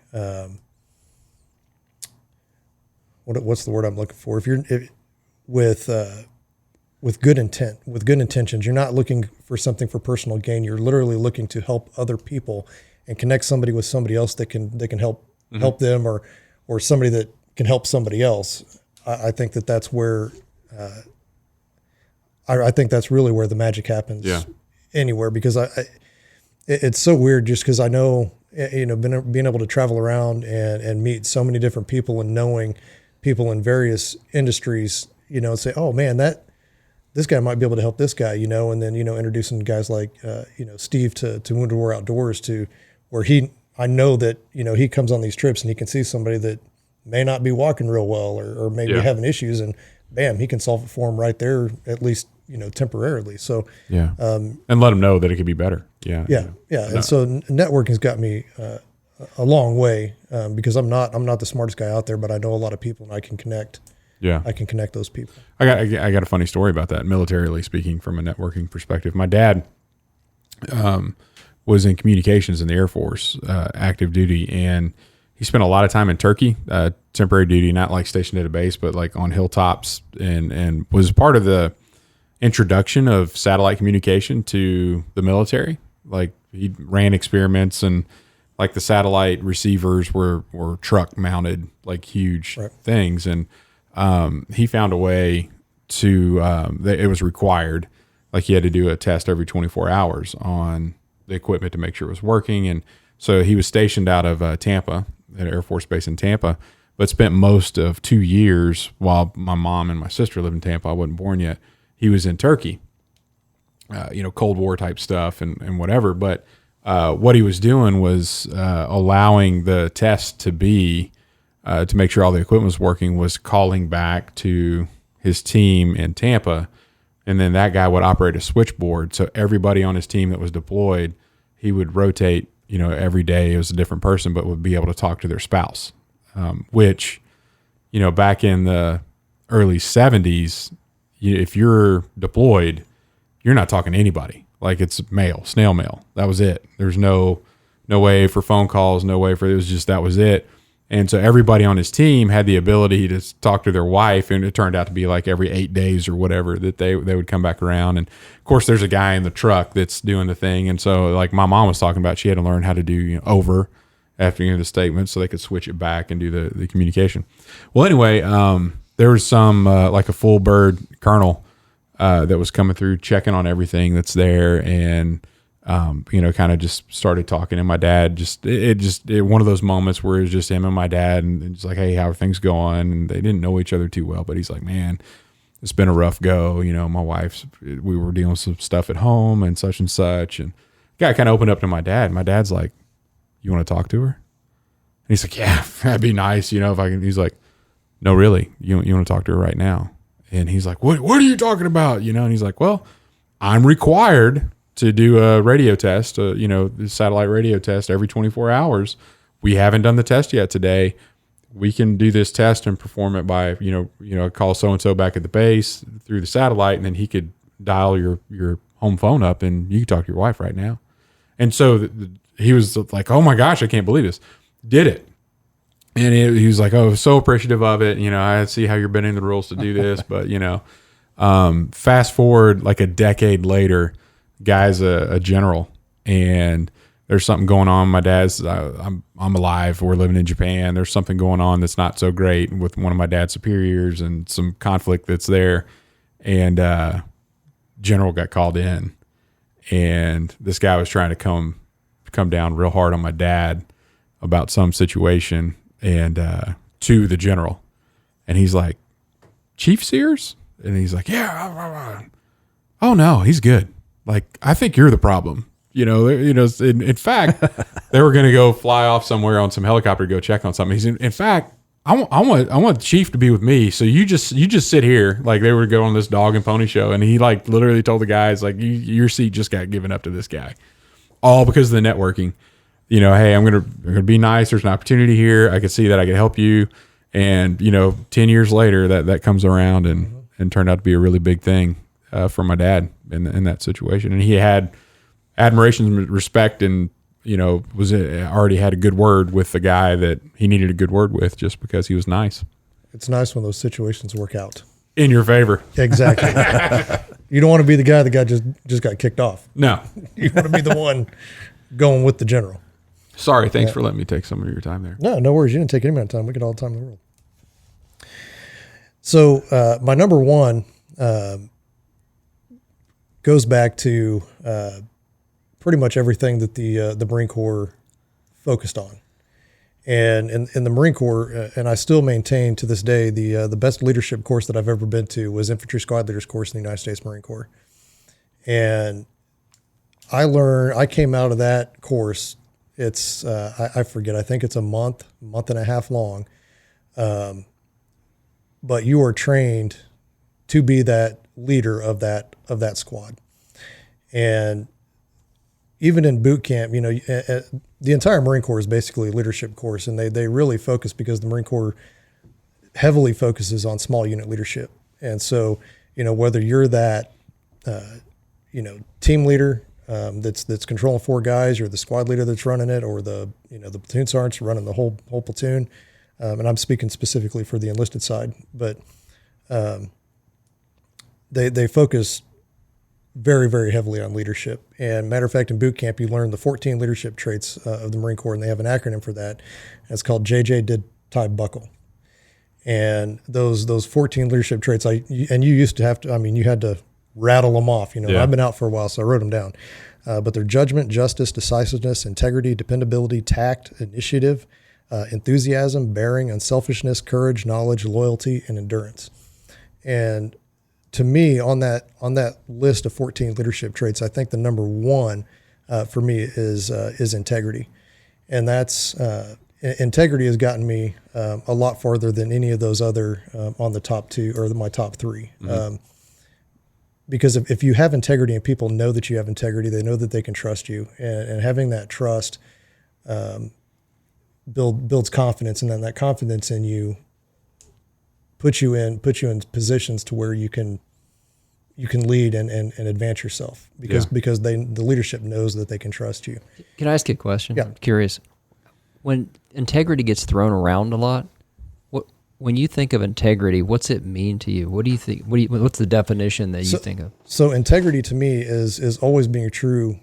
S4: what's the word I'm looking for? With good intent, with good intentions, you're not looking for something for personal gain. You're literally looking to help other people and connect somebody with somebody else that can help them, or somebody that can help somebody else. I think that's where I think that's really where the magic happens.
S2: Yeah.
S4: Anywhere, because it's so weird, just because I know, being able to travel around and meet so many different people, and knowing people in various industries, and say, oh man, this guy might be able to help this guy, and then, introducing guys like, Steve to Wounded War Outdoors to where I know that, he comes on these trips and he can see somebody that may not be walking real well or maybe having issues, and bam, he can solve it for them right there, at least, temporarily. So,
S2: and let them know that it could be better. Yeah.
S4: And so networking's got me, a long way, because I'm not the smartest guy out there, but I know a lot of people and I can connect.
S2: Yeah.
S4: I can connect those people.
S2: I got a funny story about that, militarily speaking, from a networking perspective. My dad was in communications in the Air Force, active duty, and he spent a lot of time in Turkey, temporary duty, not like stationed at a base, but like on hilltops, and was part of the introduction of satellite communication to the military. Like he ran experiments, and like the satellite receivers were truck mounted, like huge things. And he found a way to, it was required, like he had to do a test every 24 hours on the equipment to make sure it was working. And so he was stationed out of Tampa, at Air Force Base in Tampa, but spent most of 2 years while my mom and my sister lived in Tampa. I wasn't born yet. He was in Turkey, Cold War type stuff and whatever. But what he was doing was allowing the test to be, to make sure all the equipment was working, was calling back to his team in Tampa. And then that guy would operate a switchboard. So everybody on his team that was deployed, he would rotate, every day. It was a different person, but would be able to talk to their spouse, which, back in the early 70s, if you're deployed, you're not talking to anybody. Like it's mail, snail mail. That was it. There's no way for phone calls, no way for, it was just, that was it. And so everybody on his team had the ability to talk to their wife, and it turned out to be like every 8 days or whatever that they would come back around. And of course there's a guy in the truck that's doing the thing. And so like my mom was talking about, she had to learn how to do over after the statement so they could switch it back and do the communication. Well, anyway, there was some, like a full bird colonel, that was coming through checking on everything that's there. And, kind of just started talking, and my dad it one of those moments where it was just him and my dad, and it's like, hey, how are things going? And they didn't know each other too well, but he's like, man, it's been a rough go. My wife's, we were dealing with some stuff at home and such. And guy kind of opened up to my dad. My dad's like, you want to talk to her? And he's like, yeah, that'd be nice. If I can. He's like, no, really, you want to talk to her right now? And he's like, what are you talking about? And he's like, well, I'm required to do a radio test, the satellite radio test every 24 hours. We haven't done the test yet today. We can do this test and perform it by, call so-and-so back at the base through the satellite, and then he could dial your home phone up and you can talk to your wife right now. And so he was like, oh my gosh, I can't believe this. Did it. And he was like, oh, so appreciative of it. I see how you're bending the rules to do this, but fast forward like a decade later, guy's a general, and there's something going on. My dad's, I'm alive. We're living in Japan. There's something going on that's not so great with one of my dad's superiors and some conflict that's there. And general got called in, and this guy was trying to come down real hard on my dad about some situation, and to the general. And he's like, Chief Sears? And he's like, yeah. Oh no, he's good. Like, I think you're the problem. In fact, they were going to go fly off somewhere on some helicopter to go check on something. He's in fact, I want the chief to be with me. So you just sit here. Like, they were going on this dog and pony show, and he like literally told the guys, like, your seat just got given up to this guy, all because of the networking. Hey, I'm gonna be nice. There's an opportunity here. I could see that I could help you. And 10 years later, that comes around and turned out to be a really big thing for my dad in that situation. And he had admiration and respect, and was already had a good word with the guy that he needed a good word with, just because he was nice.
S4: It's nice when those situations work out
S2: in your favor.
S4: Exactly. You don't want to be the guy that just got kicked off.
S2: No,
S4: you want to be the one going with the general.
S2: Sorry, thanks for letting me take some of your time there.
S4: No worries. You didn't take any amount of time. We get all the time in the world. So my number one goes back to pretty much everything that the Marine Corps focused on. And in the Marine Corps, and I still maintain to this day, the best leadership course that I've ever been to was Infantry Squad Leaders course in the United States Marine Corps. And I came out of that course, it's, I forget, I think it's a month and a half long. But you are trained to be that leader of that squad. And even in boot camp, you know, the entire Marine Corps is basically a leadership course, and they really focus, because the Marine Corps heavily focuses on small unit leadership. And so, you know, whether you're that, you know, team leader that's controlling 4 guys, or the squad leader that's running it, or the platoon sergeant's running the whole platoon, and I'm speaking specifically for the enlisted side, but they focus very, very heavily on leadership. And matter of fact, in boot camp, you learn the 14 leadership traits of the Marine Corps, and they have an acronym for that. And it's called JJ Did Tie Buckle. And those 14 leadership traits, and you used to have to, I mean, you had to rattle them off. You know,
S2: Yeah.
S4: I've been out for a while, so I wrote them down. But they're judgment, justice, decisiveness, integrity, dependability, tact, initiative, enthusiasm, bearing, unselfishness, courage, knowledge, loyalty, and endurance. And to me, on that list of 14 leadership traits, I think the number one for me is integrity, and that's integrity has gotten me a lot farther than any of those other on the top 2 or my top 3. Mm-hmm. Because if you have integrity and people know that you have integrity, they know that they can trust you, and having that trust builds confidence, and then that confidence in you put you in positions to where you can lead and advance yourself, because the leadership knows that they can trust you.
S3: Can I ask you a question?
S4: Yeah.
S3: I'm curious. When integrity gets thrown around a lot, when you think of integrity, what's it mean to you? What do you think? What's the definition that you think of?
S4: So integrity to me is always being true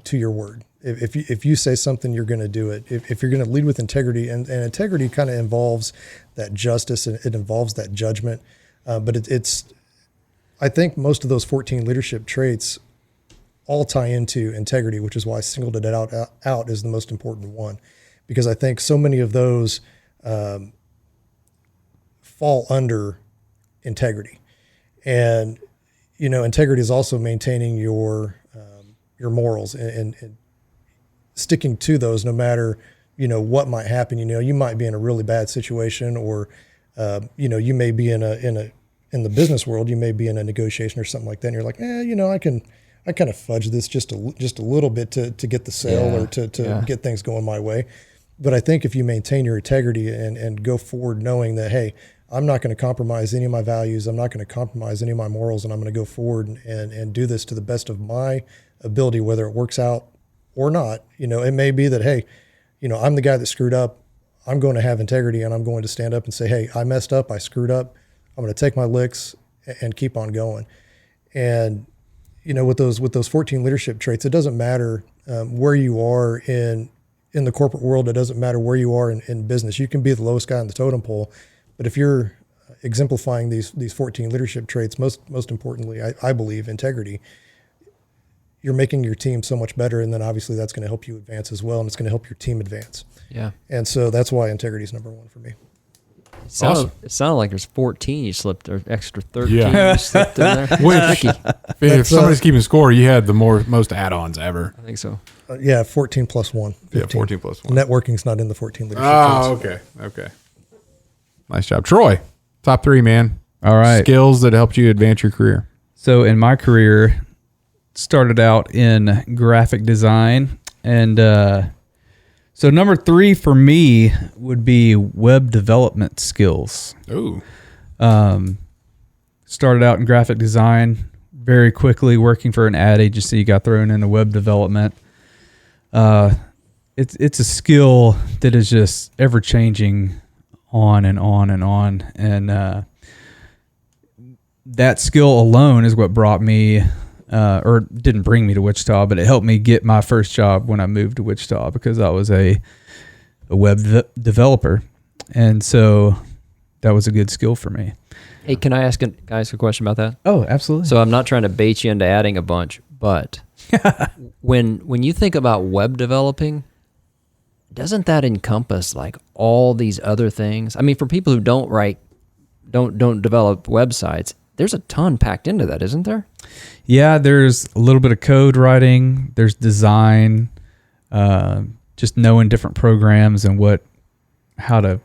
S4: to your word. If you say something, you're going to do it. If you're going to lead with integrity, and integrity kind of involves that justice, and it involves that judgment, but it's I think most of those 14 leadership traits all tie into integrity, which is why I singled it out as the most important one, because I think so many of those fall under integrity. And, you know, integrity is also maintaining your morals and sticking to those no matter, you know, what might happen. You know, you might be in a really bad situation, or, you know, you may be in the business world, you may be in a negotiation or something like that, and you're like, you know, I kind of fudge this just a little bit to get the sale, or to get things going my way. But I think if you maintain your integrity and go forward knowing that, hey, I'm not going to compromise any of my values, I'm not going to compromise any of my morals, and I'm going to go forward and do this to the best of my ability, whether it works out or not. You know, it may be that, hey, you know, I'm the guy that screwed up. I'm going to have integrity, and I'm going to stand up and say, hey, I messed up, I screwed up. I'm going to take my licks and keep on going. And, you know, with those 14 leadership traits, it doesn't matter where you are in the corporate world. It doesn't matter where you are in business. You can be the lowest guy on the totem pole, but if you're exemplifying these 14 leadership traits, most importantly, I believe integrity, you're making your team so much better, and then obviously that's going to help you advance as well, and it's going to help your team advance. Yeah. And so that's why integrity is number one for me.
S3: It sounded like there's 14 you slipped, or extra 13 you slipped in there.
S2: If somebody's keeping score, you had the most add-ons ever.
S3: I think so.
S4: 14 plus 1. 15.
S2: Yeah, 14 plus 1.
S4: Networking's not in the 14 leadership traits.
S2: Okay. Nice job. Troy, top 3, man.
S1: All right.
S2: Skills that helped you advance your career.
S1: So in my career, started out in graphic design, and so number 3 for me would be web development skills.
S2: Ooh.
S1: Started out in graphic design, very quickly working for an ad agency, got thrown into web development. It's a skill that is just ever changing, on and on and on, and that skill alone is what brought me, or didn't bring me to Wichita, but it helped me get my first job when I moved to Wichita, because I was a web developer, and so that was a good skill for me.
S3: Hey, can I ask a question about that?
S1: Oh, absolutely.
S3: So I'm not trying to bait you into adding a bunch, but when you think about web developing, doesn't that encompass like all these other things? I mean, for people who don't develop websites, there's a ton packed into that, isn't there?
S1: Yeah, there's a little bit of code writing. There's design, just knowing different programs and how to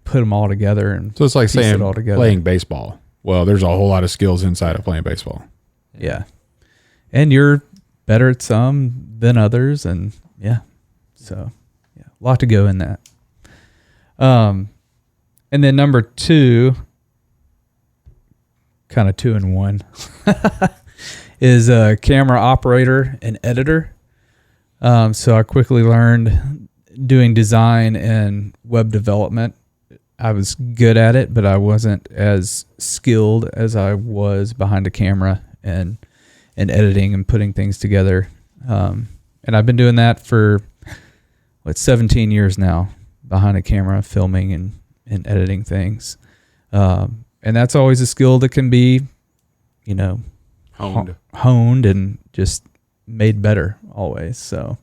S1: put them all together. And
S2: So it's like
S1: piece
S2: saying
S1: it all together.
S2: playing baseball. Well, there's a whole lot of skills inside of playing baseball.
S1: Yeah. And you're better at some than others. And yeah. So yeah, a lot to go in that. And then number 2, kind of 2 in 1, is a camera operator and editor. So I quickly learned doing design and web development. I was good at it, but I wasn't as skilled as I was behind a camera and editing and putting things together. And I've been doing that for 17 years now, behind a camera, filming and editing things. And that's always a skill that can be, honed and just made better always. So,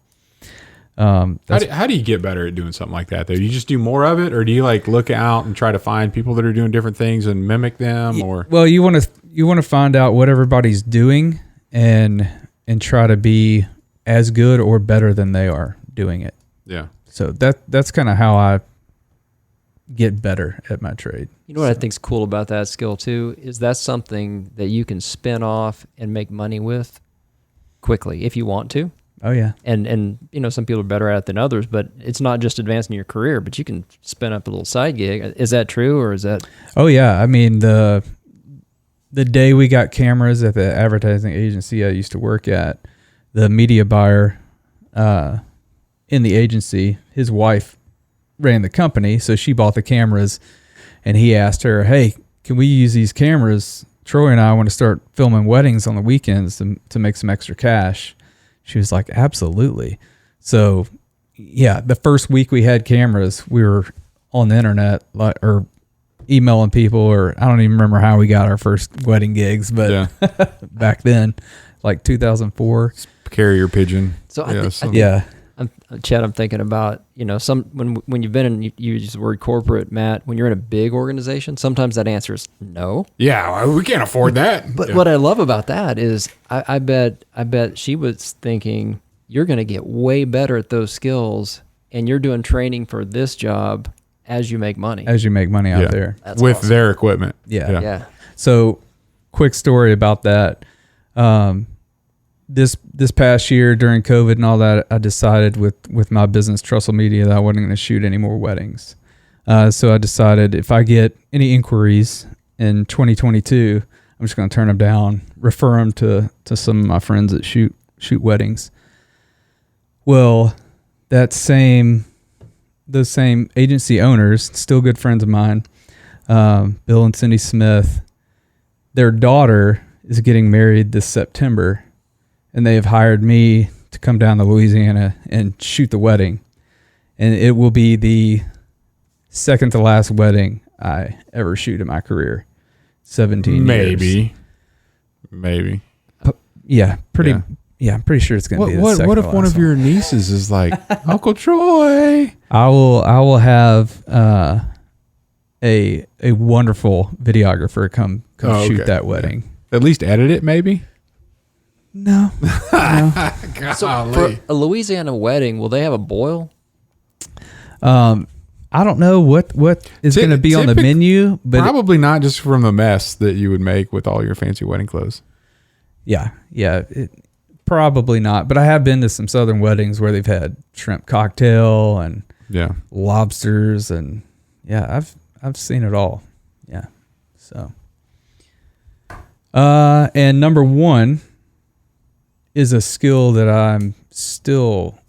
S2: How do you get better at doing something like that, though? You just do more of it, or do you like look out and try to find people that are doing different things and mimic them? Or
S1: well, you want to find out what everybody's doing and try to be as good or better than they are doing it.
S2: yeah,
S1: So that's kind of how I get better at my trade.
S3: You know what I think's cool about that skill too is that's something that you can spin off and make money with quickly if you want to.
S1: Oh yeah.
S3: And some people are better at it than others, but it's not just advancing your career, but you can spin up a little side gig. Is that true, or is that?
S1: Oh yeah. I mean, the day we got cameras at the advertising agency I used to work at, the media buyer in the agency, his wife ran the company, so she bought the cameras, and he asked her, "Hey, can we use these cameras? Troy and I want to start filming weddings on the weekends to make some extra cash." She was like, "Absolutely." So, yeah, the first week we had cameras, we were on the internet or emailing people, or I don't even remember how we got our first wedding gigs, but back then, like 2004.
S2: carrier pigeon.
S3: So Chet, I'm thinking about, when you've been in, you use the word corporate, Matt, when you're in a big organization, sometimes that answer is no.
S2: Yeah, we can't afford that.
S3: But what I love about that is I bet she was thinking you're going to get way better at those skills, and you're doing training for this job as you make money.
S1: As you make money out there.
S3: That's
S2: with
S3: awesome.
S2: their equipment.
S3: Yeah.
S1: So, quick story about that. This past year during COVID and all that, I decided with my business Trussell Media that I wasn't going to shoot any more weddings. So I decided if I get any inquiries in 2022, I'm just going to turn them down, refer them to some of my friends that shoot weddings. Well, those same agency owners, still good friends of mine, Bill and Cindy Smith, their daughter is getting married this September. And they have hired me to come down to Louisiana and shoot the wedding. And it will be the second to last wedding I ever shoot in my career. 17 years.
S2: Maybe.
S1: Yeah, I'm pretty sure it's going to be the second
S2: What
S1: to
S2: if
S1: last
S2: one of your nieces is like, Uncle Troy?
S1: I will have a wonderful videographer come shoot that wedding.
S2: At least edit it, maybe?
S1: No.
S3: So for a Louisiana wedding, will they have a boil?
S1: I don't know what is going to be on the menu, but
S2: probably not, just from the mess that you would make with all your fancy wedding clothes.
S1: Probably not. But I have been to some southern weddings where they've had shrimp cocktail and lobsters, and I've seen it all. Yeah. So, and number 1 is a skill that I'm still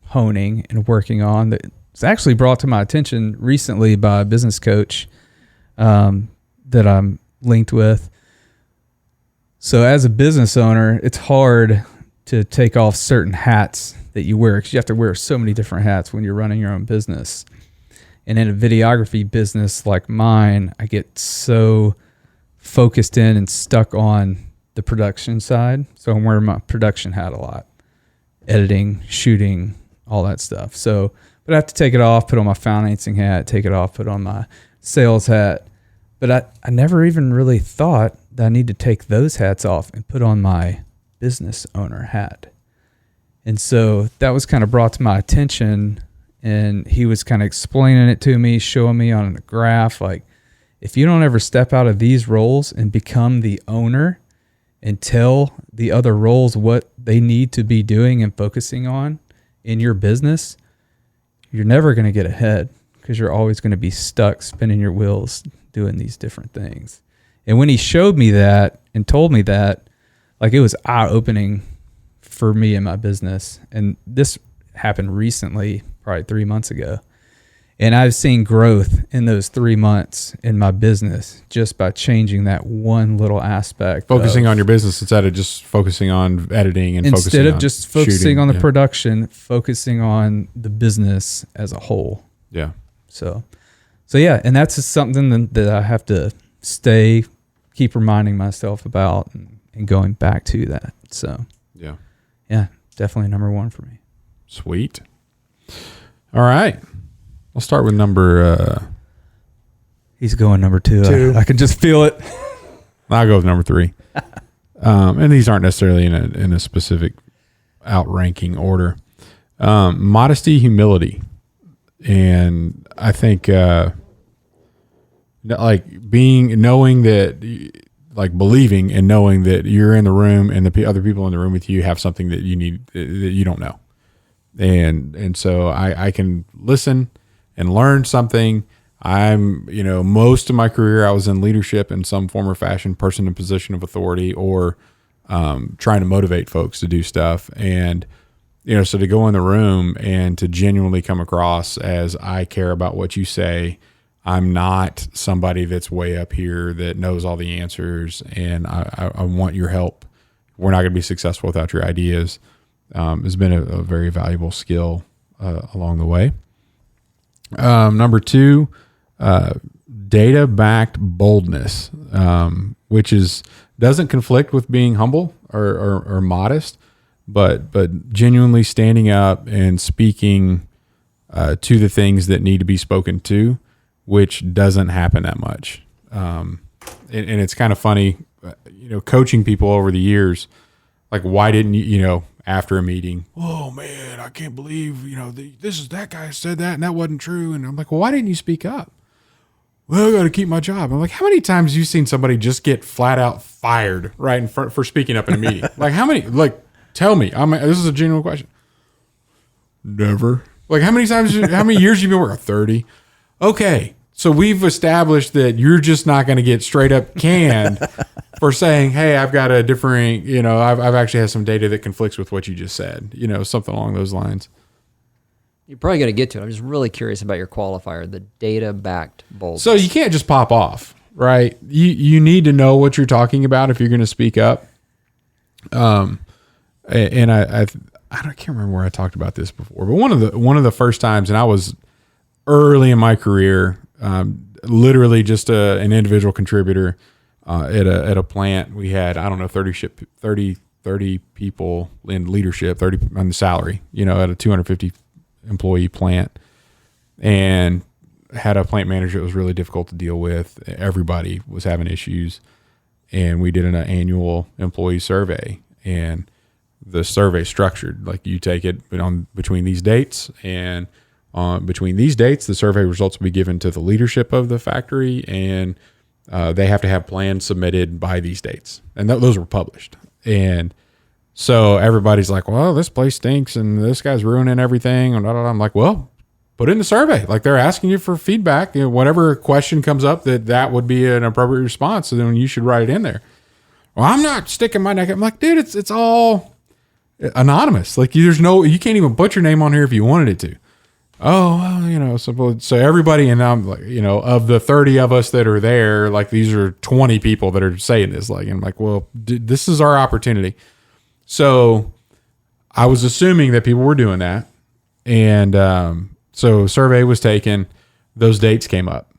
S1: honing and working on that was actually brought to my attention recently by a business coach that I'm linked with. So as a business owner, it's hard to take off certain hats that you wear because you have to wear so many different hats when you're running your own business. And in a videography business like mine, I get so focused in and stuck on the production side. So I'm wearing my production hat a lot, editing, shooting, all that stuff. So But I have to take it off, put on my financing hat, take it off, put on my sales hat. But I never even really thought that I need to take those hats off and put on my business owner hat. And so that was kind of brought to my attention, and he was kind of explaining it to me, showing me on a graph, like, if you don't ever step out of these roles and become the owner and tell the other roles what they need to be doing and focusing on in your business, you're never going to get ahead, because you're always going to be stuck spinning your wheels doing these different things. And when he showed me that and told me that, like, it was eye-opening for me in my business. And this happened recently, probably 3 months ago. And I've seen growth in those 3 months in my business just by changing that one little aspect.
S2: Focusing on your business instead of just focusing on editing and
S1: instead of just focusing
S2: shooting.
S1: on the production, focusing on the business as a whole.
S2: Yeah.
S1: So yeah, and that's just something that I have to keep reminding myself about and going back to that. So yeah, definitely number one for me.
S2: Sweet. All right. I'll start with number.
S1: He's going number two. I can just feel it.
S2: I'll go with number 3. And these aren't necessarily in a specific outranking order. Modesty, humility. And I think knowing that, like, believing and knowing that you're in the room and the other people in the room with you have something that you need, that you don't know. And so I can listen and learn something. I'm, most of my career I was in leadership in some form or fashion, person in position of authority, or trying to motivate folks to do stuff. And, so to go in the room and to genuinely come across as, I care about what you say. I'm not somebody that's way up here that knows all the answers, and I want your help. We're not going to be successful without your ideas. Has been a very valuable skill along the way. Number 2, data-backed boldness, which doesn't conflict with being humble or modest, but genuinely standing up and speaking to the things that need to be spoken to, which doesn't happen that much. And it's kind of funny, coaching people over the years, like, why didn't you, after a meeting, oh man, I can't believe, that guy said that and that wasn't true. And I'm like, well, why didn't you speak up? Well, I got to keep my job. I'm like, how many times have you seen somebody just get flat out fired right in front for speaking up in a meeting? Like, how many, tell me, this is a genuine question. Never. Like, how many years you been working? 30. Okay. So we've established that you're just not going to get straight up canned for saying, hey, I've got a different, I've actually had some data that conflicts with what you just said, something along those lines.
S3: You're probably going to get to it. I'm just really curious about your qualifier, the data-backed boldness.
S2: So you can't just pop off, right? You need to know what you're talking about if you're going to speak up. And I can't remember where I talked about this before, but one of the first times, and I was early in my career, literally just an individual contributor at a plant. We had, 30 people in leadership, 30 on the salary, at a 250 employee plant, and had a plant manager that was really difficult to deal with. Everybody was having issues, and we did an annual employee survey, and the survey structured like, you take it between these dates, and between these dates, the survey results will be given to the leadership of the factory, and they have to have plans submitted by these dates. And those were published. And so everybody's like, well, this place stinks and this guy's ruining everything. And I'm like, well, put it in the survey. Like, they're asking you for feedback. Whatever question comes up, that would be an appropriate response. So then you should write it in there. Well, I'm not sticking my neck. I'm like, dude, it's all anonymous. Like, you can't even put your name on here if you wanted it to. Oh, well, so everybody, and I'm like, of the 30 of us that are there, like, these are 20 people that are saying this, like, and I'm like, well, this is our opportunity. So I was assuming that people were doing that. And, so survey was taken, those dates came up,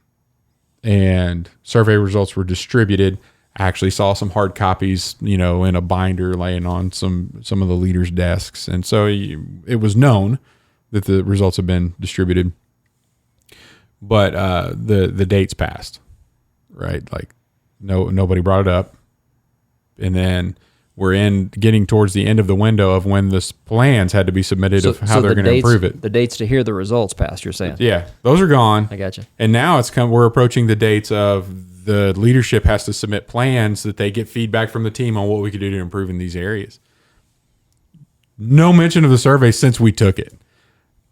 S2: and survey results were distributed. I actually saw some hard copies, in a binder laying on some of the leaders' desks. And so it was known that the results have been distributed. But the dates passed, right? Like nobody brought it up. And then we're getting towards the end of the window of when the plans had to be submitted of how they're going to improve it.
S3: The dates to hear the results passed, you're saying?
S2: Yeah, those are gone.
S3: I got you.
S2: And now we're approaching the dates of the leadership has to submit plans that they get feedback from the team on what we could do to improve in these areas. No mention of the survey since we took it.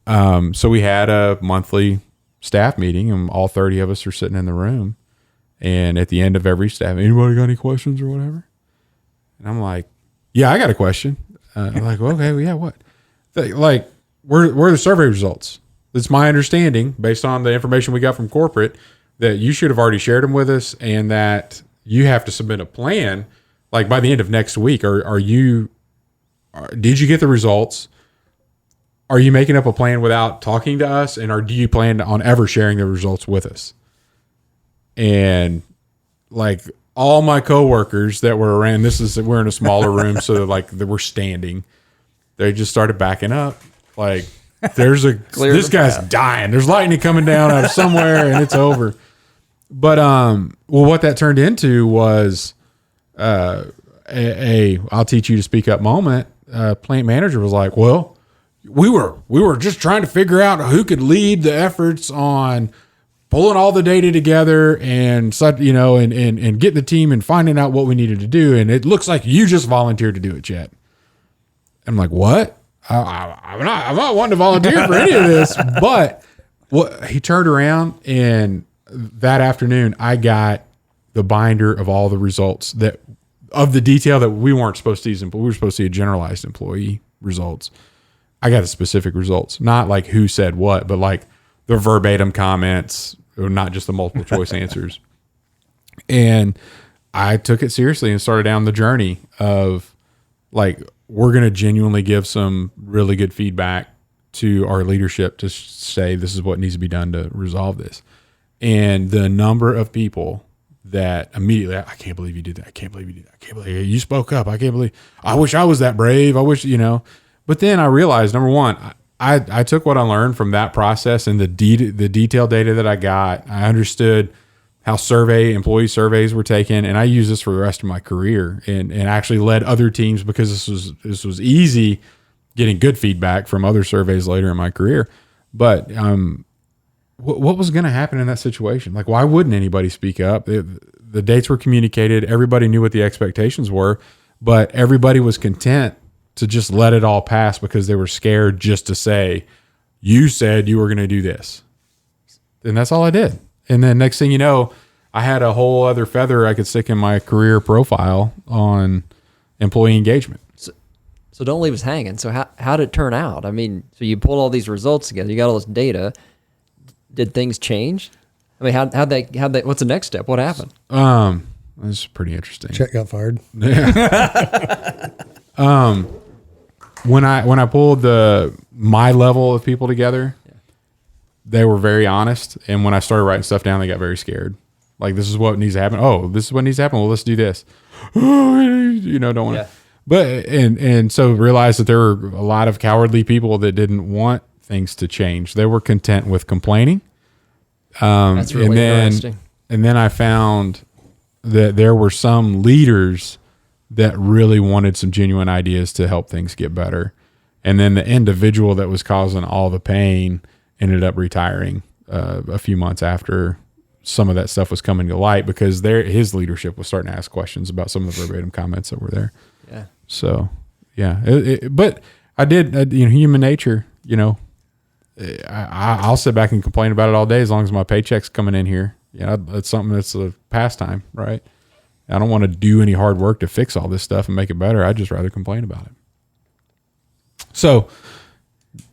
S2: So we had a monthly staff meeting, and all 30 of us are sitting in the room. And at the end of every staff, anybody got any questions or whatever? And I'm like, yeah, I got a question. I'm like, well, okay, well, yeah, what? Like, where are the survey results? It's my understanding, based on the information we got from corporate, that you should have already shared them with us, and that you have to submit a plan, like by the end of next week. Did you get the results? Are you making up a plan without talking to us? And do you plan on ever sharing the results with us? And like, all my coworkers that were around, we're in a smaller room, so we're standing. They just started backing up. Like, this guy's dying. There's lightning coming down out of somewhere, and it's over. But what that turned into was I'll teach you to speak up moment. Plant manager was like, well, we were just trying to figure out who could lead the efforts on pulling all the data together and and getting the team and finding out what we needed to do. And it looks like you just volunteered to do it, Chet. I'm like, what? I'm not wanting to volunteer for any of this. But he turned around, and that afternoon I got the binder of all the results of the detail that we weren't supposed to use. We were supposed to see a generalized employee results. I got the specific results, not like who said what, but like the verbatim comments, or not just the multiple choice answers. And I took it seriously and started down the journey of like, we're going to genuinely give some really good feedback to our leadership to say, this is what needs to be done to resolve this. And the number of people that immediately, I can't believe you did that. I can't believe you did that. I can't believe you spoke up. I wish I was that brave. I wish, but then I realized, number one, I took what I learned from that process and the detailed data that I got. I understood how employee surveys were taken, and I used this for the rest of my career, and actually led other teams because this was easy getting good feedback from other surveys later in my career. But what was going to happen in that situation? Like, why wouldn't anybody speak up? The dates were communicated. Everybody knew what the expectations were, but everybody was content to just let it all pass because they were scared just to say, you said you were going to do this. And that's all I did. And then next thing you know, I had a whole other feather I could stick in my career profile on employee engagement.
S3: So don't leave us hanging. So how did it turn out? I mean, so you pulled all these results together. You got all this data. Did things change? I mean, how'd they, what's the next step? What happened?
S2: That's pretty interesting.
S4: Chet got fired.
S2: Yeah. When I pulled my level of people together, they were very honest. And when I started writing stuff down, they got very scared. Like, this is what needs to happen. Oh, this is what needs to happen. Well, let's do this. Don't want to. But and so realized that there were a lot of cowardly people that didn't want things to change. They were content with complaining.
S3: That's really interesting.
S2: And then I found that there were some leaders that really wanted some genuine ideas to help things get better. And then the individual that was causing all the pain ended up retiring a few months after some of that stuff was coming to light, because his leadership was starting to ask questions about some of the verbatim comments that were there.
S3: Yeah.
S2: So, yeah. But I did, human nature, I'll sit back and complain about it all day as long as my paycheck's coming in here. It's something that's a pastime, right? I don't want to do any hard work to fix all this stuff and make it better. I'd just rather complain about it. So,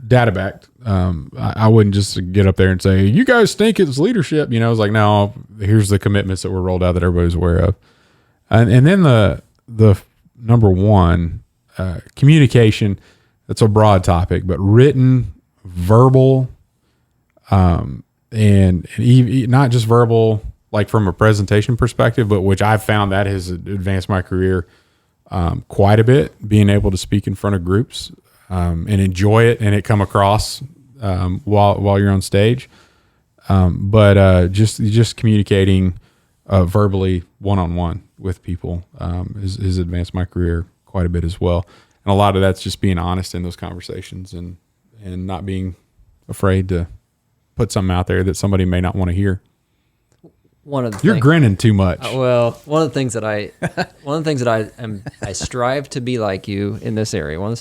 S2: data backed. I wouldn't just get up there and say, you guys stink, it's leadership. I was like, no, here's the commitments that were rolled out that everybody's aware of. And then the number one, communication. That's a broad topic, but written, verbal, and not just verbal, like from a presentation perspective, but which I've found that has advanced my career quite a bit, being able to speak in front of groups and enjoy it, and it come across while you're on stage. But just communicating verbally one-on-one with people has advanced my career quite a bit as well. And a lot of that's just being honest in those conversations and not being afraid to put something out there that somebody may not want to hear. You're grinning too much.
S3: One of the things that I strive to be like you in this area. One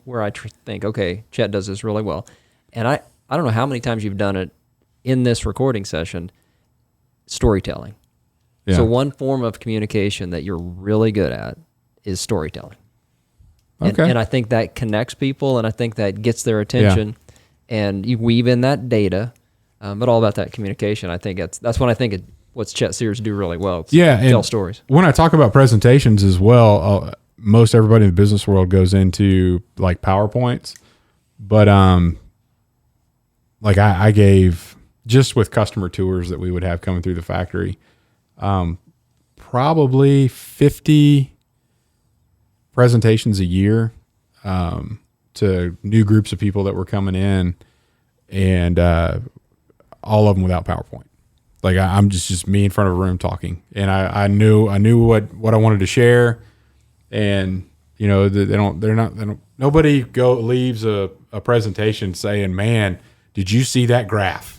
S3: where I think, okay, Chet does this really well, and I don't know how many times you've done it in this recording session. Storytelling.
S2: Yeah.
S3: So one form of communication that you're really good at is storytelling.
S2: Okay.
S3: And I think that connects people, and I think that gets their attention, and you weave in that data, but all about that communication. I think that's what I think what's Chet Sears do really well. Tell stories. When
S2: I talk about presentations as well, most everybody in the business world goes into like PowerPoints, but like I gave just with customer tours that we would have coming through the factory, probably 50 presentations a year to new groups of people that were coming in, and all of them without PowerPoint. Like I'm just me in front of a room talking, and I knew what I wanted to share, and you know nobody leaves a presentation saying, "Man, did you see that graph?"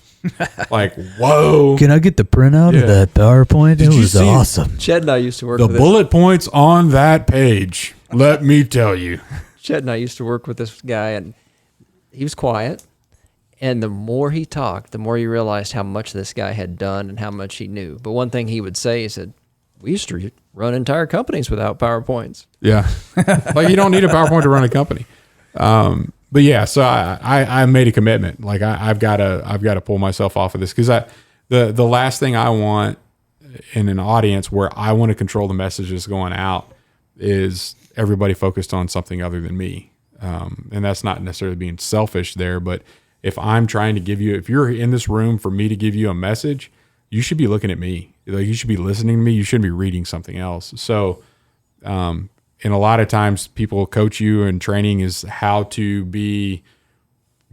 S2: Like, whoa!
S1: Can I get the printout of that PowerPoint? It was awesome.
S3: Chet and I used to work
S2: the
S3: with
S2: bullet points on that page. Let me tell you.
S3: Chet and I used to work with this guy, and he was quiet. And the more he talked, the more you realized how much this guy had done and how much he knew. But one thing he would say, he said, we used to run entire companies without PowerPoints.
S2: Yeah. Like you don't need a PowerPoint to run a company. But yeah, so I made a commitment. Like I've got to pull myself off of this, because the last thing I want in an audience where I want to control the messages going out is everybody focused on something other than me. And that's not necessarily being selfish there, but if I'm trying to give you, if you're in this room for me to give you a message, you should be looking at me. Like you should be listening to me. You shouldn't be reading something else. So, and a lot of times people coach you in training is how to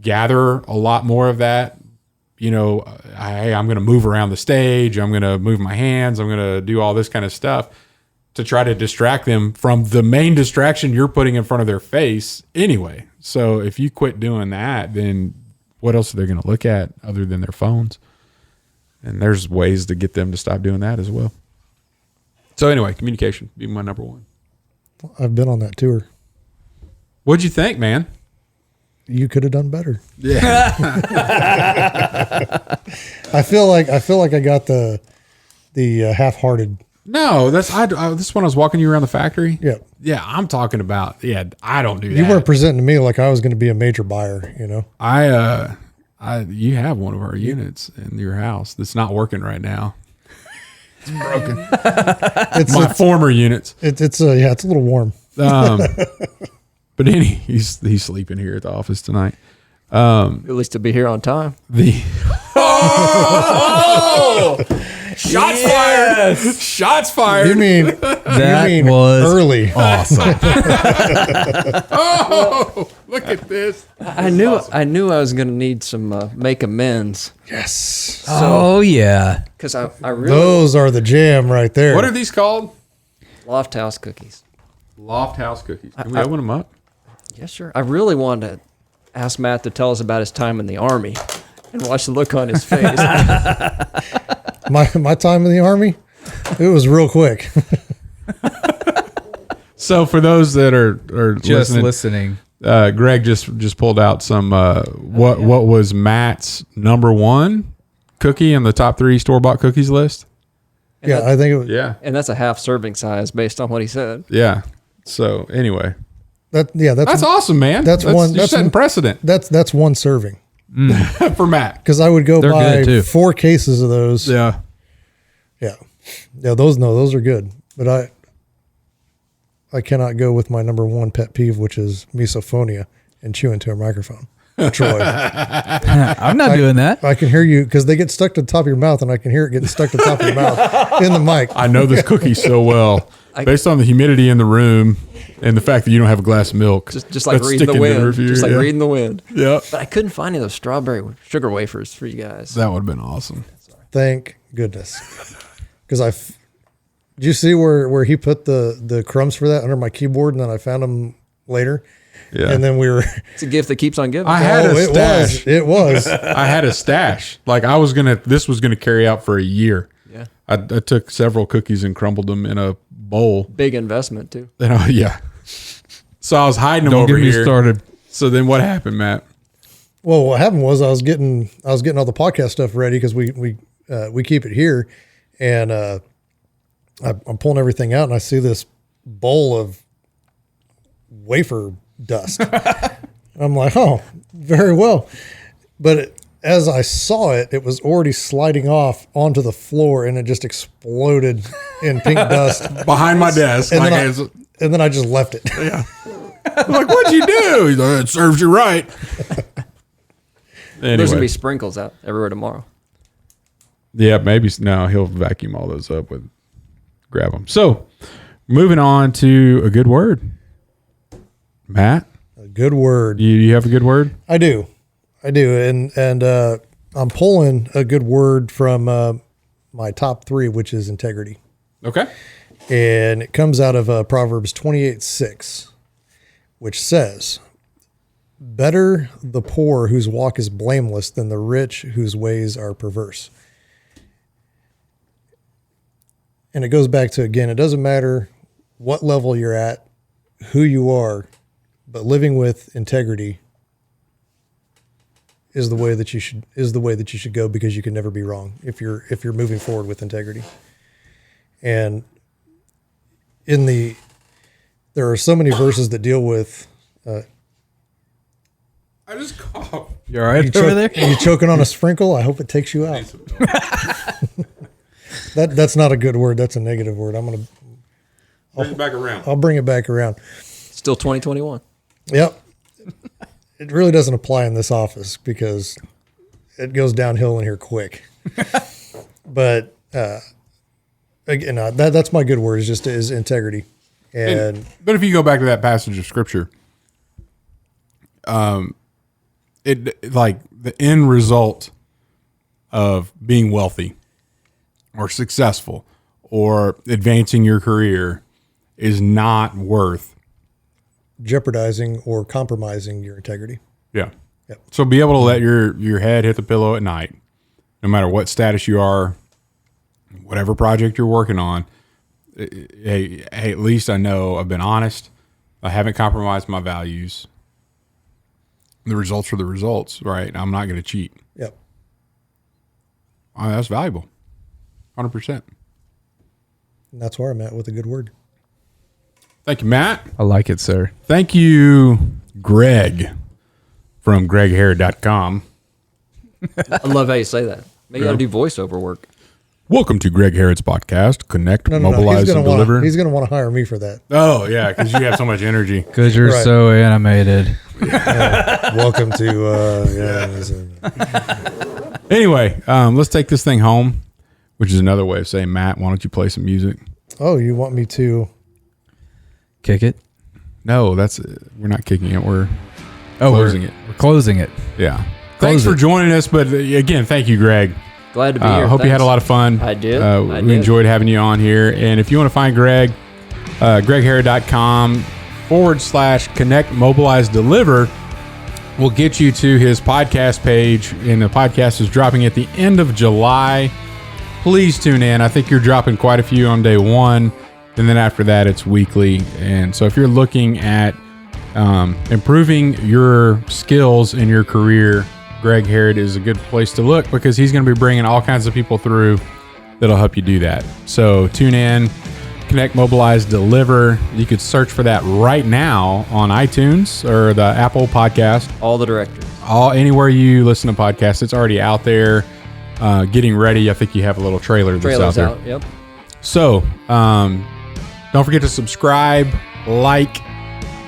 S2: gather a lot more of that. You know, hey, I'm going to move around the stage. I'm going to move my hands. I'm going to do all this kind of stuff to try to distract them from the main distraction you're putting in front of their face anyway. So if you quit doing that, then what else are they going to look at other than their phones? And there's ways to get them to stop doing that as well. So anyway, communication being my number one.
S4: I've been on that tour.
S2: What'd you think, man?
S4: You could have done better.
S2: Yeah.
S4: I feel like I got the half-hearted.
S2: No, this when I was walking you around the factory.
S4: Yeah.
S2: Yeah, I'm talking about. Yeah, I don't do that.
S4: You weren't presenting to me like I was going to be a major buyer. You know.
S2: You have one of our units in your house that's not working right now. It's broken. It's former units.
S4: It's a little warm.
S2: But he's sleeping here at the office tonight.
S3: At least to be here on time.
S2: Shots fired! Shots fired!
S4: You mean
S1: was
S4: early?
S1: Awesome.
S2: Oh, look at this!
S3: I knew I was going to need some make amends.
S4: Yes.
S1: Yeah.
S3: Because I really
S4: Those are the jam right there.
S2: What are these called?
S3: Loft House cookies.
S2: Loft House cookies. Can we open them up?
S3: Yes, sure. I really wanted to ask Matt to tell us about his time in the Army and watch the look on his face.
S4: My time in the Army, it was real quick.
S2: So for those that are
S1: Just listening.
S2: Greg just pulled out some what was Matt's number one cookie in the top 3 store-bought cookies list.
S4: Yeah, I think it was.
S2: Yeah,
S3: And that's a half serving size based on what he said.
S2: yeah. So anyway,
S4: That's
S2: awesome, man. You're setting precedent.
S4: That's one serving
S2: For Matt.
S4: because I would go
S1: They're
S4: buy
S1: good, too.
S4: 4 cases of those.
S2: Yeah.
S4: Yeah. Those are good. But I cannot go with my number one pet peeve, which is misophonia and chewing to a microphone. Troy.
S1: I'm not doing that.
S4: I can hear you because they get stuck to the top of your mouth, and I can hear it getting stuck to the top of your mouth in the mic.
S2: I know this cookie so well. Based on the humidity in the room and the fact that you don't have a glass of milk.
S3: Just like
S2: that's
S3: reading the
S2: sticking to
S3: wind.
S2: review,
S3: Just like
S2: yeah.
S3: reading the wind.
S2: Yeah.
S3: But I couldn't find any of those strawberry sugar wafers for you guys.
S2: That would have been awesome.
S4: Thank goodness. Because did you see where he put the crumbs for that under my keyboard, and then I found them later?
S2: Yeah.
S4: And then we were.
S3: It's a gift that keeps on giving.
S2: I had a stash.
S4: It was.
S2: I had a stash. Like this was gonna carry out for a year.
S3: Yeah.
S2: I took several cookies and crumbled them in a bowl.
S3: Big investment too.
S2: And yeah. So I was hiding them
S1: Don't
S2: over
S1: get me
S2: here.
S1: started.
S2: So then what happened, Matt?
S4: Well, what happened was I was getting all the podcast stuff ready because we keep it here, and I'm pulling everything out, and I see this bowl of wafer dust. I'm like, oh, very well. But as I saw it, it was already sliding off onto the floor, and it just exploded in pink dust
S2: Behind my desk.
S4: And
S2: Like,
S4: then I just left it.
S2: yeah. I'm like, what'd you do? He's like, it serves you right.
S3: There's gonna
S2: Anyway.
S3: be sprinkles out everywhere tomorrow.
S2: Yeah, maybe. No, he'll vacuum all those up grab them. So moving on to a good word. Matt,
S4: A good word.
S2: you have a good word?
S4: I do. And I'm pulling a good word from my top 3, which is integrity.
S2: Okay.
S4: And it comes out of Proverbs 28:6, which says, better the poor whose walk is blameless than the rich whose ways are perverse. And it goes back to, again, it doesn't matter what level you're at, who you are, but living with integrity is the way that you should go, because you can never be wrong if you're moving forward with integrity. And there are so many verses that deal with
S2: I just coughed.
S1: You all right over there?
S4: you choking on a sprinkle. I hope it takes you out. That's not a good word. That's a negative word.
S2: Bring it back around.
S4: I'll bring it back around.
S3: Still 2021.
S4: Yep. It really doesn't apply in this office because it goes downhill in here quick. But again, that's my good word, is integrity.
S2: But if you go back to that passage of scripture, it like the end result of being wealthy or successful or advancing your career is not worth
S4: jeopardizing or compromising your integrity.
S2: Yeah.
S4: Yep.
S2: So be able to let your head hit the pillow at night, no matter what status you are, whatever project you're working on. Hey, at least I know I've been honest. I haven't compromised my values. The results are the results, right? I'm not going to cheat.
S4: Yep.
S2: That's valuable. 100%.
S4: And that's where I'm at with a good word.
S2: Thank you, Matt.
S1: I like it, sir.
S2: Thank you, Greg, from GregHarrod.com.
S3: I love how you say that. Maybe I'll do voiceover work.
S2: Welcome to Greg Harrod's podcast. Connect,
S4: No.
S2: mobilize, and deliver.
S4: He's going to want to hire me for that.
S2: Oh, yeah, because you have so much energy.
S1: Because you're
S4: Right.
S1: so animated.
S4: Welcome to,
S2: Anyway, let's take this thing home, which is another way of saying, Matt, why don't you play some music?
S4: oh, you want me to?
S1: Kick it.
S2: No, we're not kicking it. We're
S1: Oh,
S2: closing it.
S1: We're closing it.
S2: Yeah. Thanks for joining us. But again, thank you, Greg.
S3: Glad to be here.
S2: Hope you had a lot of fun.
S3: I did.
S2: We enjoyed having you on here. And if you want to find Greg, GregHarrod.com/connect, mobilize, deliver will get you to his podcast page. And the podcast is dropping at the end of July. Please tune in. I think you're dropping quite a few on day one. And then after that, it's weekly. And so if you're looking at improving your skills in your career, Greg Harrod is a good place to look because he's going to be bringing all kinds of people through that'll help you do that. So tune in, connect, mobilize, deliver. You could search for that right now on iTunes or the Apple Podcast.
S3: all the directors.
S2: Anywhere you listen to podcasts, it's already out there. Getting ready. I think you have a little trailer that's
S3: Trailers
S2: out
S3: out.
S2: there.
S3: Yep.
S2: So don't forget to subscribe, like,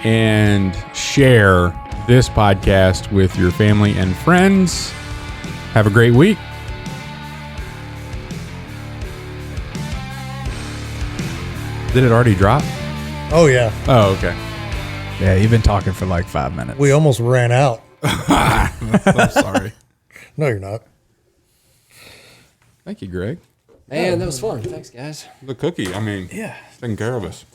S2: and share this podcast with your family and friends. Have a great week. Did it already drop?
S4: Oh, yeah.
S2: Oh, okay.
S1: Yeah, you've been talking for like 5 minutes.
S4: We almost ran out.
S2: I'm sorry.
S4: No, you're not.
S2: Thank you, Greg.
S3: Man, that was fun. Thanks, guys.
S2: The cookie, I mean, taking care of us.